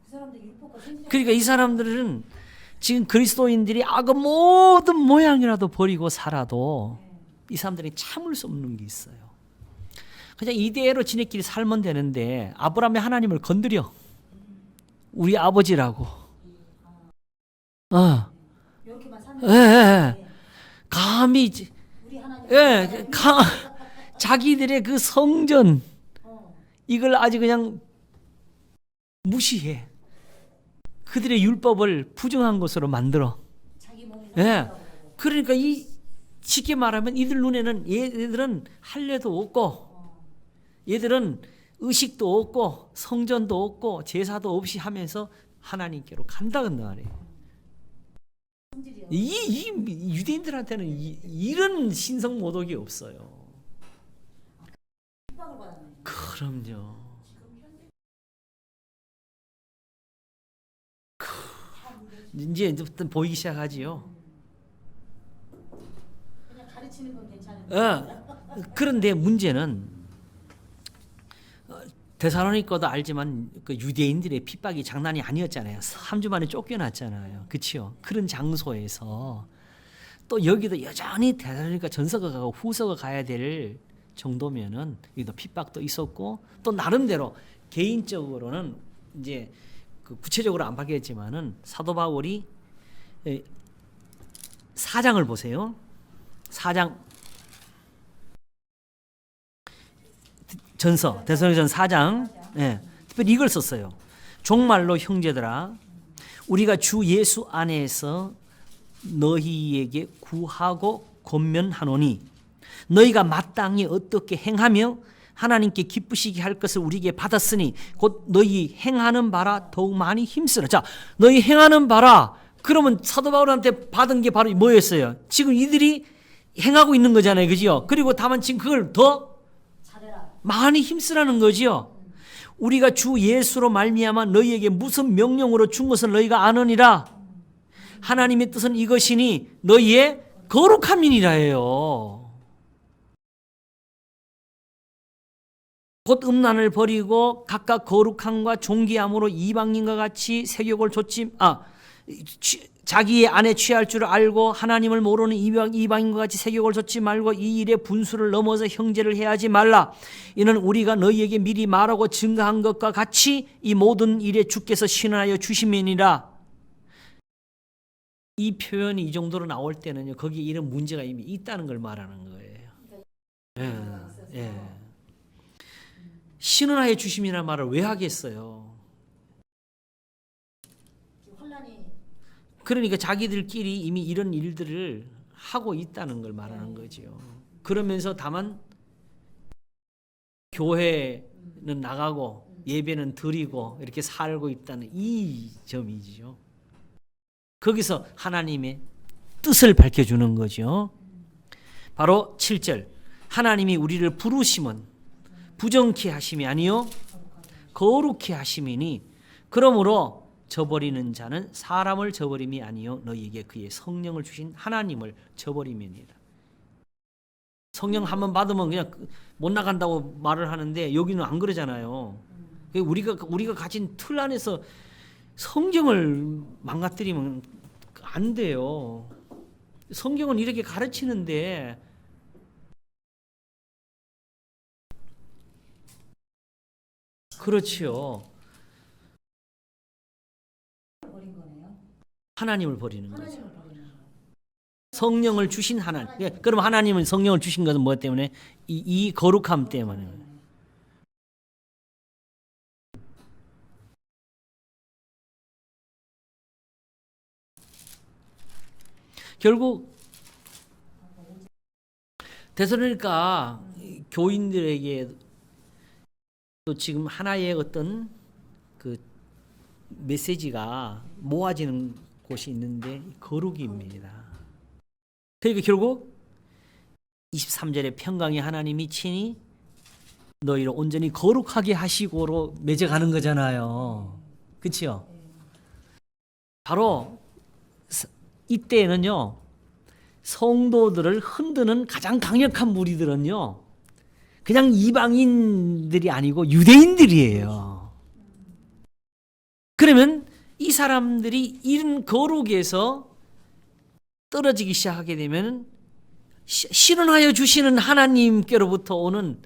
그 사람들 율법과 생명. 그러니까 이 사람들은 지금 그리스도인들이 악의 모든 모양이라도 버리고 살아도 이 사람들이 참을 수 없는 게 있어요. 그냥 이대로 지네끼리 살면 되는데 아브라함이 하나님을 건드려. 우리 아버지라고. 이렇게만 사는. 예, 예. 감히 우리 하나님. 예, 자기들의 그 성전 이걸 아주 그냥 무시해. 그들의 율법을 부정한 것으로 만들어. 자기 몸이. 예. 그러니까 쉽게 말하면 이들 눈에는 얘들은 할례도 없고 얘들은 의식도 없고 성전도 없고 제사도 없이 하면서 하나님께로 간다는 말이에요. 이 유대인들한테는 이런 신성 모독이 없어요. 핍박을 받았네. 그럼요. 이제 보이기 시작하지요. 그냥 가르치는 건 괜찮은데. 그런데 문제는 데살로니가도 알지만 그 유대인들의 핍박이 장난이 아니었잖아요. 3주 만에 쫓겨났잖아요. 그렇죠? 그런 장소에서 또 여기도 여전히 데살로니가 전서가 가고 후서가 가야 될 정도면은 여기도 핍박도 있었고 또 나름대로 개인적으로는 이제 그 구체적으로 안 밝혔지만은 사도 바울이 4장을 보세요. 4장 전서 데살로니가전 4장 예, 특별히 이걸 썼어요. 종말로 형제들아 우리가 주 예수 안에서 너희에게 구하고 권면하노니 너희가 마땅히 어떻게 행하며 하나님께 기쁘시게 할 것을 우리에게 받았으니 곧 너희 행하는 바라 더욱 많이 힘쓰라. 자, 너희 행하는 바라. 그러면 사도 바울한테 받은 게 바로 뭐였어요? 지금 이들이 행하고 있는 거잖아요, 그죠? 그리고 다만 지금 그걸 더 잘해라. 많이 힘쓰라는 거지요. 우리가 주 예수로 말미암아 너희에게 무슨 명령으로 준 것을 너희가 아느니라. 하나님의 뜻은 이것이니 너희의 거룩함이니라 해요. 곧 음란을 버리고 각각 거룩함과 존귀함으로 이방인과 같이 세욕을 좇지 자기의 안에 취할 줄 알고 하나님을 모르는 이방인과 같이 세욕을 좇지 말고 이 일에 분수를 넘어서 형제를 해하지 말라. 이는 우리가 너희에게 미리 말하고 증거한 것과 같이 이 모든 일에 주께서 신원하여 주심이니라. 이 표현이 이 정도로 나올 때는요, 거기에 이런 문제가 이미 있다는 걸 말하는 거예요. 예. 신원하여 주심이라는 말을 왜 하겠어요? 혼란이. 그러니까 자기들끼리 이미 이런 일들을 하고 있다는 걸 말하는 거죠. 그러면서 다만 교회는 나가고 예배는 드리고 이렇게 살고 있다는 이 점이죠. 거기서 하나님의 뜻을 밝혀주는 거죠. 바로 7절 하나님이 우리를 부르심은 부정케 하심이 아니요 거룩케 하심이니 그러므로 저버리는 자는 사람을 저버림이 아니요 너희에게 그의 성령을 주신 하나님을 저버림이니라. 성령 한번 받으면 그냥 못 나간다고 말을 하는데 여기는 안 그러잖아요. 우리가 가진 틀 안에서 성경을 망가뜨리면 안 돼요. 성경은 이렇게 가르치는데 그렇지요. 버린 거네요. 하나님을 버리는 거죠. 하나님을 버리는 거. 성령을 주신 하나님. 예, 그럼 하나님은 성령을 주신 것은 뭐 때문에? 이 거룩함 때문에. 결국 데살로니가 교인들에게 또 지금 하나의 어떤 그 메시지가 모아지는 곳이 있는데 거룩입니다. 그러니까 결국 23절에 평강의 하나님이 친히 너희를 온전히 거룩하게 하시고로 맺어가는 거잖아요. 그렇죠? 바로 이때에는요, 성도들을 흔드는 가장 강력한 무리들은요, 그냥 이방인들이 아니고 유대인들이에요. 그러면 이 사람들이 이런 거룩에서 떨어지기 시작하게 되면 실현하여 주시는 하나님께로부터 오는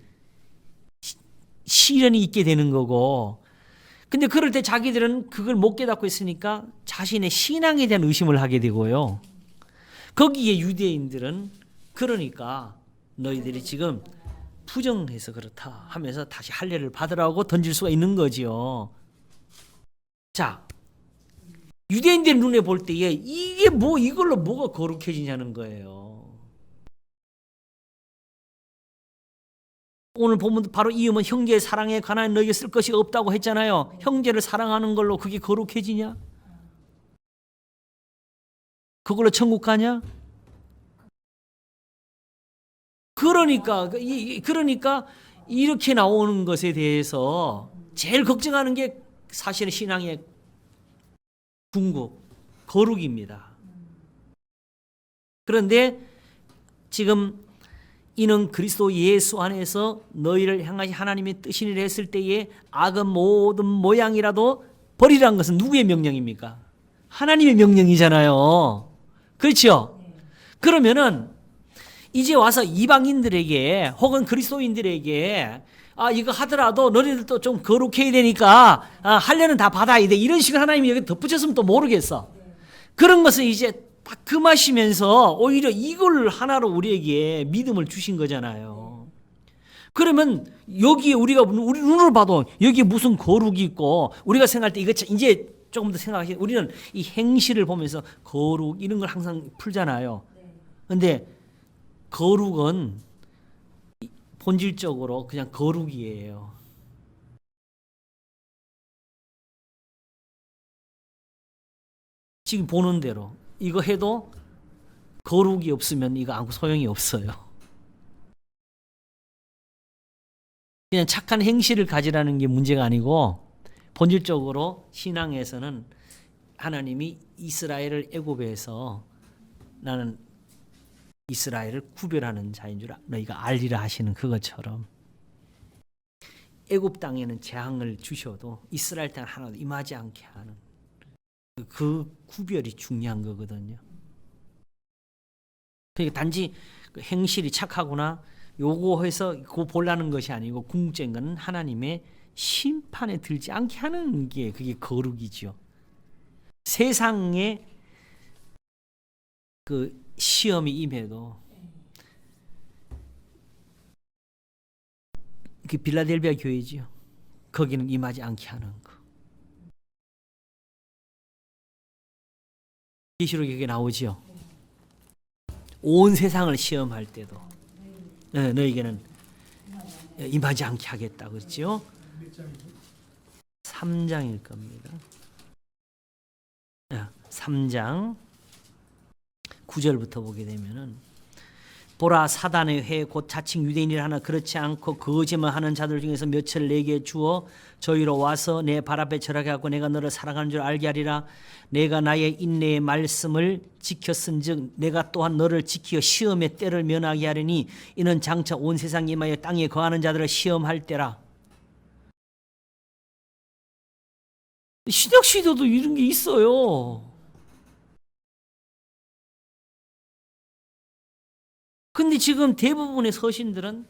시련이 있게 되는 거고, 근데 그럴 때 자기들은 그걸 못 깨닫고 있으니까 자신의 신앙에 대한 의심을 하게 되고요. 거기에 유대인들은 그러니까 너희들이 지금 부정해서 그렇다 하면서 다시 할례를 받으라고 던질 수가 있는 거지요. 자, 유대인들 눈에 볼 때에 이게 뭐 이걸로 뭐가 거룩해지냐는 거예요. 오늘 보면 바로 이음은 형제의 사랑에 관한 너희에게 쓸 것이 없다고 했잖아요. 형제를 사랑하는 걸로 그게 거룩해지냐? 그걸로 천국 가냐? 그러니까 이렇게 나오는 것에 대해서 제일 걱정하는 게 사실은 신앙의 궁극, 거룩입니다. 그런데 지금 이는 그리스도 예수 안에서 너희를 향하신 하나님의 뜻이니라 했을 때에 악은 모든 모양이라도 버리라는 것은 누구의 명령입니까? 하나님의 명령이잖아요. 그렇죠? 그러면은 이제 와서 이방인들에게 혹은 그리스도인들에게 이거 하더라도 너희들도 좀 거룩해야 되니까 할례는 다 받아야 돼. 이런 식으로 하나님이 여기 덧붙였으면 또 모르겠어. 그런 것을 이제 딱 금하시면서 오히려 이걸 하나로 우리에게 믿음을 주신 거잖아요. 그러면 여기에 우리 눈으로 봐도 여기에 무슨 거룩이 있고 우리가 생각할 때 이거 이제 조금 더 생각하시 우리는 이 행실을 보면서 거룩 이런 걸 항상 풀잖아요. 근데 거룩은 본질적으로 그냥 거룩이에요. 지금 보는 대로 이거 해도 거룩이 없으면 이거 아무 소용이 없어요. 그냥 착한 행실을 가지라는 게 문제가 아니고 본질적으로 신앙에서는 하나님이 이스라엘을 애굽에서 나는 이스라엘을 구별하는 자인 줄 너희가 알리라 하시는 그것처럼 애굽 땅에는 재앙을 주셔도 이스라엘 땅 하나도 임하지 않게 하는 그 구별이 중요한 거거든요. 그러니까 단지 행실이 착하구나 요거 해서 그거 보려는 것이 아니고 궁극적인 것은 하나님의 심판에 들지 않게 하는 게 그게 거룩이죠. 세상에 그 시험이 임해도 그 빌라델비아 교회지요. 거기는 임하지 않게 하는 거. 계시록에 그게 나오지요. 온 세상을 시험할 때도 너에게는 임하지 않게 하겠다 그랬죠. 3장일 겁니다. 3장 9절부터 보게 되면은 보라 사단의 회 곧 자칭 유대인이라 하나 그렇지 않고 거짓말 하는 자들 중에서 몇을 내게 주어 저희로 와서 내 발 앞에 절하게 하고 내가 너를 사랑하는 줄 알게 하리라. 내가 나의 인내의 말씀을 지켰은즉 내가 또한 너를 지키어 시험의 때를 면하게 하리니 이는 장차 온 세상에 임하여 땅에 거하는 자들을 시험할 때라. 신약 시대도 이런 게 있어요. 근데 지금 대부분의 서신들은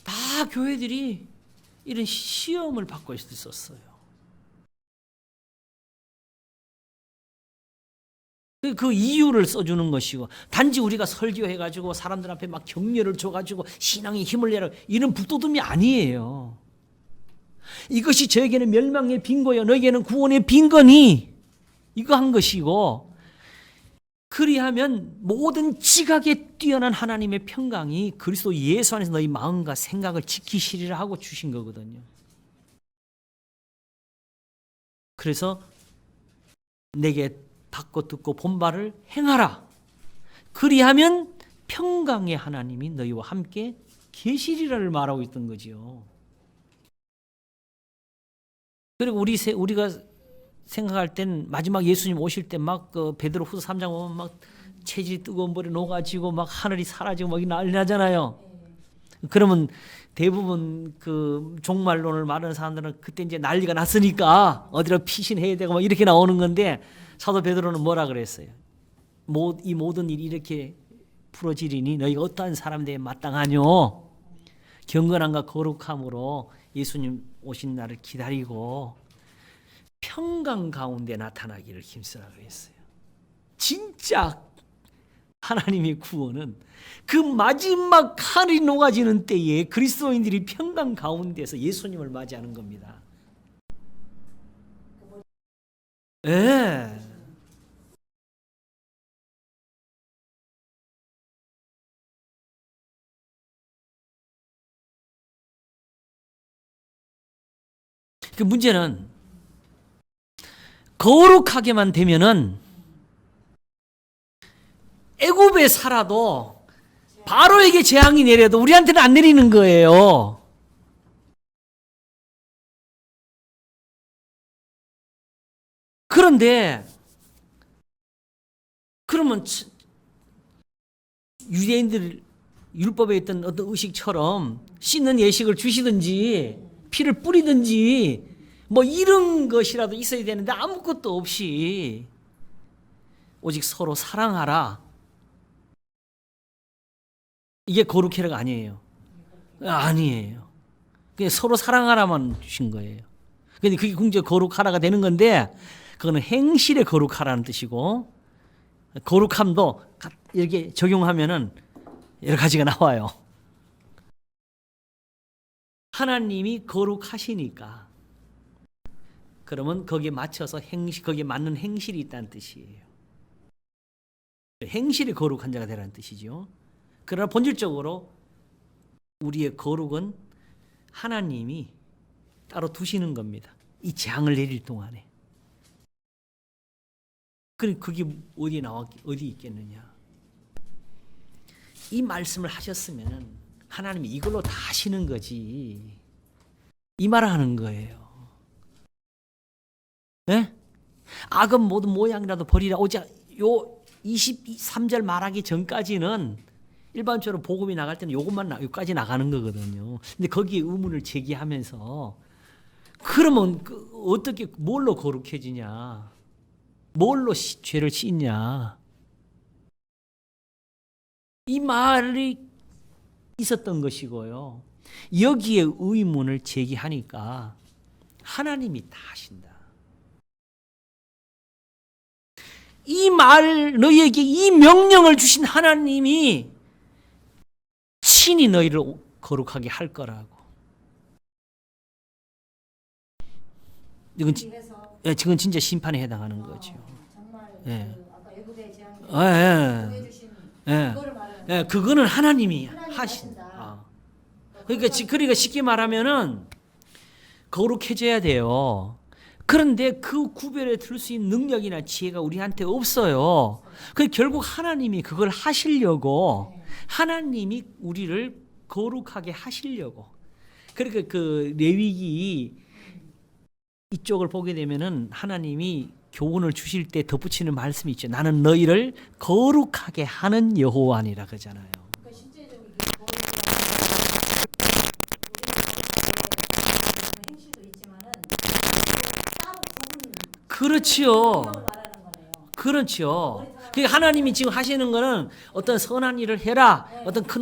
다 교회들이 이런 시험을 받고 있었어요. 그 이유를 써주는 것이고 단지 우리가 설교해가지고 사람들 앞에 막 격려를 줘가지고 신앙에 힘을 내라 이런 북돋움이 아니에요. 이것이 저에게는 멸망의 빈거요 너에게는 구원의 빈거니 이거 한 것이고 그리하면 모든 지각에 뛰어난 하나님의 평강이 그리스도 예수 안에서 너희 마음과 생각을 지키시리라 하고 주신 거거든요. 그래서 내게 받고 듣고 본 바를 행하라. 그리하면 평강의 하나님이 너희와 함께 계시리라를 말하고 있던 거지요. 그리고 우리가 생각할 땐 마지막 예수님 오실 때 막 그 베드로후서 3장 보면 막 체질이 뜨거운 불에 녹아지고 막 하늘이 사라지고 막 난리 나잖아요. 그러면 대부분 그 종말론을 말하는 사람들은 그때 이제 난리가 났으니까 어디로 피신해야 되고 막 이렇게 나오는 건데, 사도 베드로는 뭐라 그랬어요? 이 모든 일이 이렇게 풀어지리니 너희가 어떠한 사람 되에 마땅하뇨? 경건함과 거룩함으로 예수님 오신 날을 기다리고 평강 가운데 나타나기를 힘쓰라 그랬어요. 진짜 하나님의 구원은 그 마지막 칼이 녹아지는 때에 그리스도인들이 평강 가운데서 예수님을 맞이하는 겁니다. 예. 그 문제는 거룩하게만 되면은 애굽에 살아도 바로에게 재앙이 내려도 우리한테는 안 내리는 거예요. 그런데 그러면 유대인들 율법에 있던 어떤 의식처럼 씻는 예식을 주시든지 피를 뿌리든지 뭐 이런 것이라도 있어야 되는데 아무것도 없이 오직 서로 사랑하라. 이게 거룩해라가 아니에요. 아니에요. 그냥 서로 사랑하라만 주신 거예요. 근데 그게 궁제 거룩하라가 되는 건데, 그거는 행실에 거룩하라는 뜻이고, 거룩함도 이렇게 적용하면은 여러 가지가 나와요. 하나님이 거룩하시니까 그러면 거기에 맞춰서 거기에 맞는 행실이 있다는 뜻이에요. 행실이 거룩한 자가 되라는 뜻이죠. 그러나 본질적으로 우리의 거룩은 하나님이 따로 두시는 겁니다. 이 재앙을 내릴 동안에. 그게 어디 있겠느냐? 이 말씀을 하셨으면 하나님이 이걸로 다 하시는 거지. 이 말을 하는 거예요. 네? 악은 모든 모양이라도 버리라. 오직 요 23절 말하기 전까지는 일반적으로 복음이 나갈 때는 요것까지 나가는 거거든요. 근데 거기에 의문을 제기하면서 그러면 어떻게 뭘로 거룩해지냐? 뭘로 죄를 씻냐? 이 말이 있었던 것이고요. 여기에 의문을 제기하니까 하나님이 다 하신다. 이 너희에게 이 명령을 주신 하나님이 친히 너희를 거룩하게 할 거라고. 지금 진짜 심판에 해당하는 거죠. 정말 예. 아까 애굽의 재앙 예. 예. 그거를 말하는 예. 그거는 하나님이 하신다. 하신다. 그러니까 쉽게 말하면은 거룩해져야 돼요. 그런데 그 구별에 들 수 있는 능력이나 지혜가 우리한테 없어요. 결국 하나님이 그걸 하시려고, 하나님이 우리를 거룩하게 하시려고. 그러니까 그 레위기 이쪽을 보게 되면은 하나님이 교훈을 주실 때 덧붙이는 말씀이 있죠. 나는 너희를 거룩하게 하는 여호와니라 그러잖아요. 그러니까 실제적으로 행실도 있지만은 따로 그렇지요. 말하는 거네요. 그렇죠. 그러니까 하나님이 지금 하시는 거는 어떤 선한 일을 해라, 어떤 큰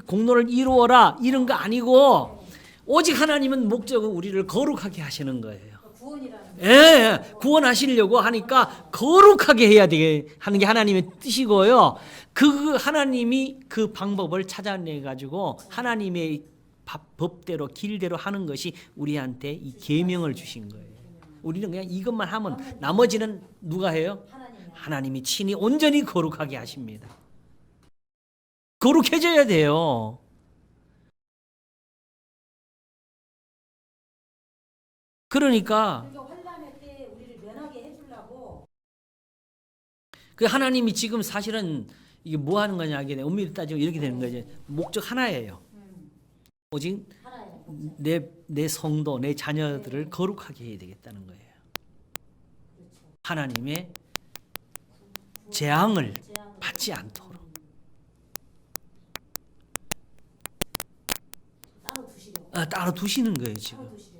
공로를 이루어라 이런 거 아니고, 오직 하나님은 목적은 우리를 거룩하게 하시는 거예요. 구원이라는 예, 구원하시려고 하니까 거룩하게 해야 되게 하는 게 하나님의 뜻이고요. 그 하나님이 그 방법을 찾아내 가지고 하나님의 법대로 길대로 하는 것이 우리한테 이 계명을 주신 거예요. 우리는 그냥 이것만 하면 나머지는 누가 해요? 하나님이 친히 온전히 거룩하게 하십니다. 거룩해져야 돼요. 그러니까 환난의 때에 우리를 면하게 해주려고 그 하나님이 지금 사실은 이게 뭐 하는 거냐 하게 되면 엄밀히 따지면 이렇게 되는 거지. 목적 하나예요. 오직 하나예요. 내 성도, 내 자녀들을 거룩하게 해야 되겠다는 거예요. 하나님의 재앙을 받지 않도록. 따로 두시려고. 따로 두시는 거예요 지금. 따로 두시려고.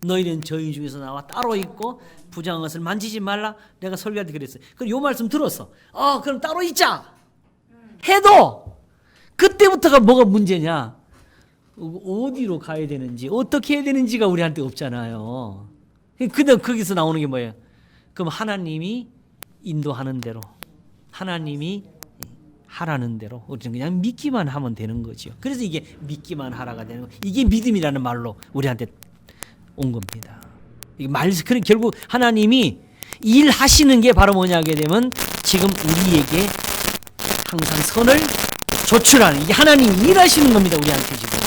너희는 저희 중에서 나와 따로 있고 부정한 것을 만지지 말라. 내가 설교할 때 그랬어요. 그럼 요 말씀 들었어. 그럼 따로 있자. 해도 그때부터가 뭐가 문제냐? 어디로 가야 되는지 어떻게 해야 되는지가 우리한테 없잖아요. 근데 거기서 나오는 게 뭐예요? 그럼 하나님이 인도하는 대로 하나님이 하라는 대로 우리는 그냥 믿기만 하면 되는 거죠. 그래서 이게 믿기만 하라가 되는 거. 이게 믿음이라는 말로 우리한테 온 겁니다. 그럼 결국 하나님이 일하시는 게 바로 뭐냐 하게 되면 지금 우리에게 항상 선을 조출하는 이게 하나님이 일하시는 겁니다. 우리한테 지금.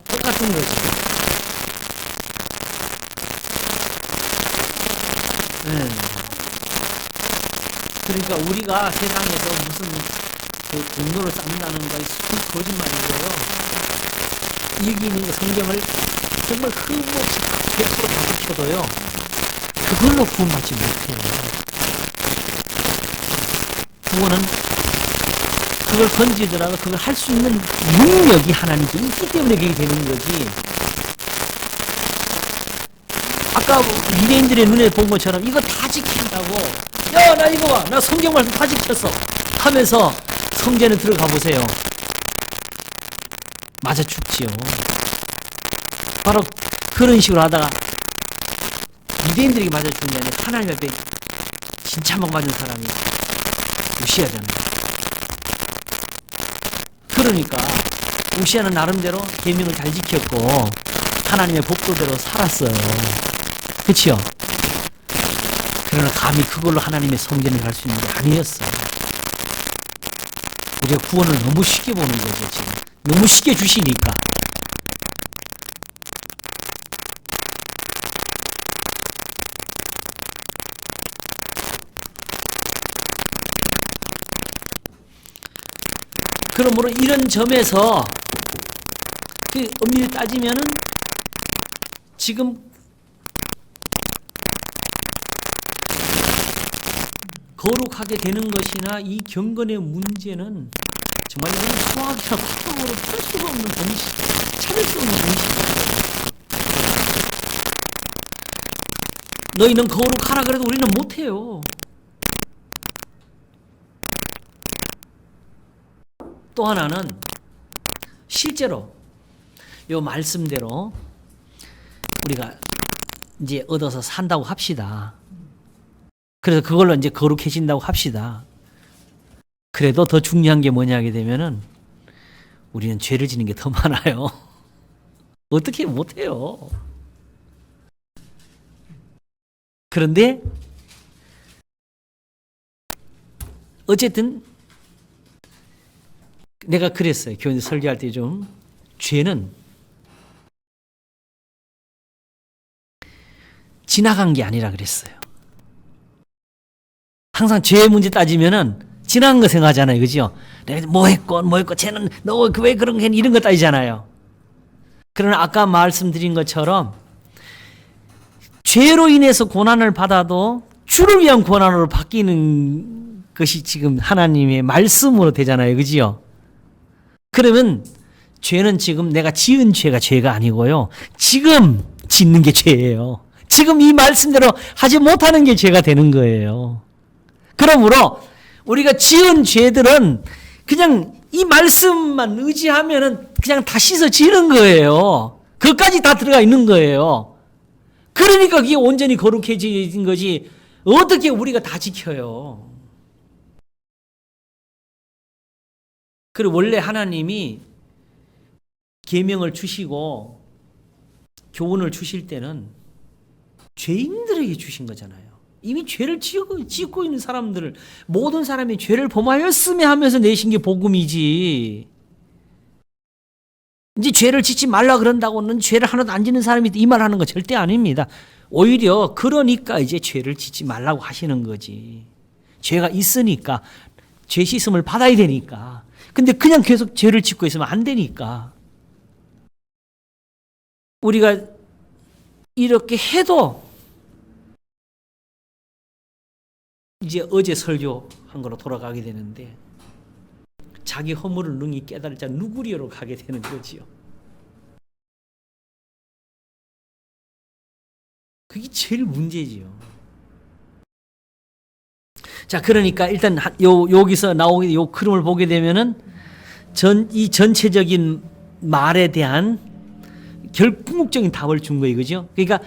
똑같은 거죠. 그러니까 우리가 세상에서 무슨 공로를 쌓는다는 것이 거짓말이고요. 여기 있는 성경을 정말 흠없이 100% 가르쳐도요. 그걸로 구원받지 못해요. 구원은 그걸 건지더라도 그걸 할 수 있는 능력이 하나님께 있기 때문에 그게 되는 거지. 아까 유대인들의 눈에 본 것처럼 이거 다 지킨다고 야 나 이거 봐 나 성경 말씀 다 지켰어 하면서 성전에 들어가 보세요. 맞아 죽지요. 바로 그런 식으로 하다가 유대인들에게 맞아 죽는 게 아니라 하나님 앞에 진짜 막 맞은 사람이 우시아잖아요. 그러니까 우시아는 나름대로 계명을 잘 지켰고 하나님의 복도대로 살았어요. 그치요? 그러나 감히 그걸로 하나님의 성전에 갈 수 있는 게 아니었어요. 우리가 구원을 너무 쉽게 보는 거죠, 지금. 너무 쉽게 주시니까. 그러므로 이런 점에서 그 엄밀히 따지면은 지금 거룩하게 되는 것이나 이 경건의 문제는 정말 소학이나 고통으로 풀 수가 없는 동시, 찾을 수 없는 동시. 너희는 거룩하라 그래도 우리는 못해요. 또 하나는 실제로 요 말씀대로 우리가 이제 얻어서 산다고 합시다. 그래서 그걸로 이제 거룩해진다고 합시다. 그래도 더 중요한 게 뭐냐 하게 되면은 우리는 죄를 지는 게 더 많아요. 어떻게 못해요. 그런데 어쨌든 내가 그랬어요. 교회 설교할 때 좀 죄는 지나간 게 아니라 그랬어요. 항상 죄의 문제 따지면은 지나간 거 생각하잖아요. 그죠? 내가 뭐 했고 쟤는 너 왜 그런 게 이런 거 따지잖아요. 그러나 아까 말씀드린 것처럼 죄로 인해서 고난을 받아도 주를 위한 고난으로 바뀌는 것이 지금 하나님의 말씀으로 되잖아요. 그죠? 그러면 죄는 지금 내가 지은 죄가 죄가 아니고요. 지금 짓는 게 죄예요. 지금 이 말씀대로 하지 못하는 게 죄가 되는 거예요. 그러므로 우리가 지은 죄들은 그냥 이 말씀만 의지하면은 그냥 다 씻어지는 거예요. 그것까지 다 들어가 있는 거예요. 그러니까 그게 온전히 거룩해진 거지 어떻게 우리가 다 지켜요. 그리고 원래 하나님이 계명을 주시고 교훈을 주실 때는 죄인들에게 주신 거잖아요. 이미 죄를 짓고 있는 사람들을 모든 사람이 죄를 범하였으며 하면서 내신 게 복음이지. 이제 죄를 짓지 말라 그런다고는 죄를 하나도 안 짓는 사람이 이 말 하는 거 절대 아닙니다. 오히려 그러니까 이제 죄를 짓지 말라고 하시는 거지. 죄가 있으니까 죄 씻음을 받아야 되니까. 근데 그냥 계속 죄를 짓고 있으면 안 되니까. 우리가 이렇게 해도 이제 어제 설교한 거로 돌아가게 되는데 자기 허물을 능히 깨달자 누구리로 가게 되는 거지요. 그게 제일 문제지요. 자, 그러니까 일단 여기서 나오게 요 흐름을 보게 되면은 이 전체적인 말에 대한 궁극적인 답을 준 거예요, 그죠? 그러니까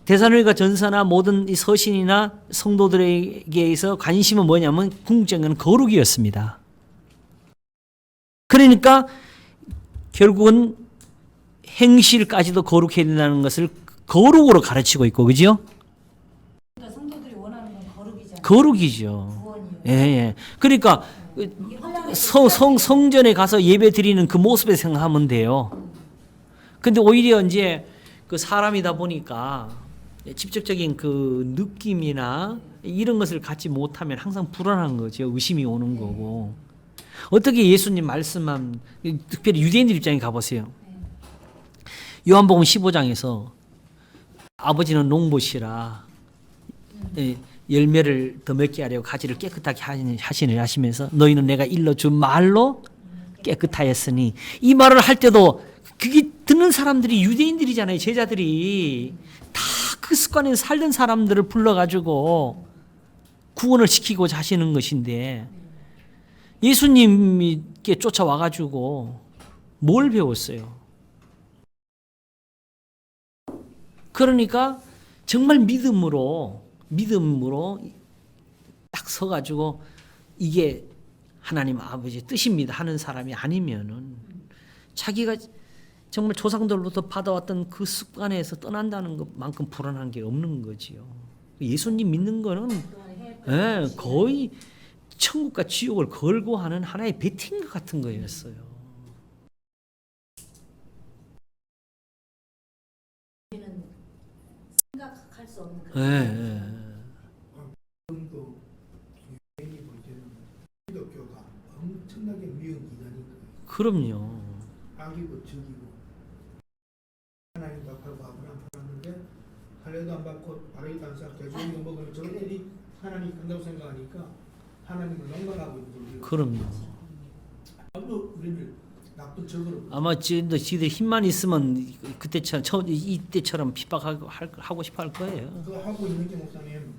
데살로니가 전서나 모든 이 서신이나 성도들에게서 관심은 뭐냐면 궁극적인 거룩이었습니다. 그러니까 결국은 행실까지도 거룩해야 된다는 것을 거룩으로 가르치고 있고, 그죠? 그러니까 성도들이 원하는 건 거룩이잖아요. 거룩이죠. 구원이요. 예, 예. 그러니까 이게 헌량의 성전에 가서 예배 드리는 그 모습에 생각하면 돼요. 근데 오히려 이제 그 사람이다 보니까 직접적인 그 느낌이나 이런 것을 갖지 못하면 항상 불안한 거죠. 의심이 오는 거고. 어떻게 예수님 말씀한, 특별히 유대인들 입장에 가보세요. 요한복음 15장에서 아버지는 농부시라 열매를 더 맺게 하려고 가지를 깨끗하게 하시면서 너희는 내가 일러준 말로 깨끗하였으니, 이 말을 할 때도 그게 듣는 사람들이 유대인들이잖아요. 제자들이 다 그 습관에서 살던 사람들을 불러가지고 구원을 시키고자 하시는 것인데 예수님께 쫓아와가지고 뭘 배웠어요? 그러니까 정말 믿음으로 딱 서가지고 이게 하나님 아버지의 뜻입니다 하는 사람이 아니면은 자기가 정말 조상들로부터 받아왔던 그 습관에서 떠난다는 것만큼 불안한 게 없는 거지요. 예수님 믿는 거는 거의 천국과 지옥을 걸고 하는 하나의 베팅 같은 거였어요. 우리는 생각할 수 없는 예, 예. 지금도 유대인이 볼 때는 기독교가 엄청나게 미운 기관이니까 그럼요. 악이고 적이고 하나님 답하고 아브라함 받았는데 할례도 안 받고 바로이 단사 개주인도 먹으면 저런 일이 하나님 한다고 생각하니까 하나님을 농간하고 있는 거예요. 그럼요. 아무도 우리를 나쁜 적으로 아마 지들 힘만 있으면 이때처럼 핍박하고 싶어 할 거예요. 그거 하고 있는 게 목사님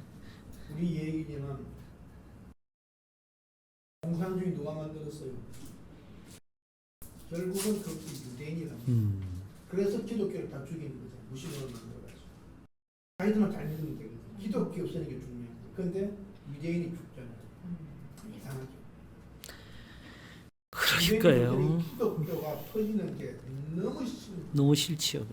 우리 얘기지만 공산주의 누가 만들었어요? 결국은 그 유대인이랍니다. 그래서 기독교를 다 죽이는 거죠. 무신론을 만들어가지고. 자기들만 잘 믿으면 되거든. 기독교 없애는 게 중요해요. 그런데 유대인이 죽잖아요. 이상하죠. 그러니까요. 기독교가 터지는 게 너무 싫어요. 너무 싫지요.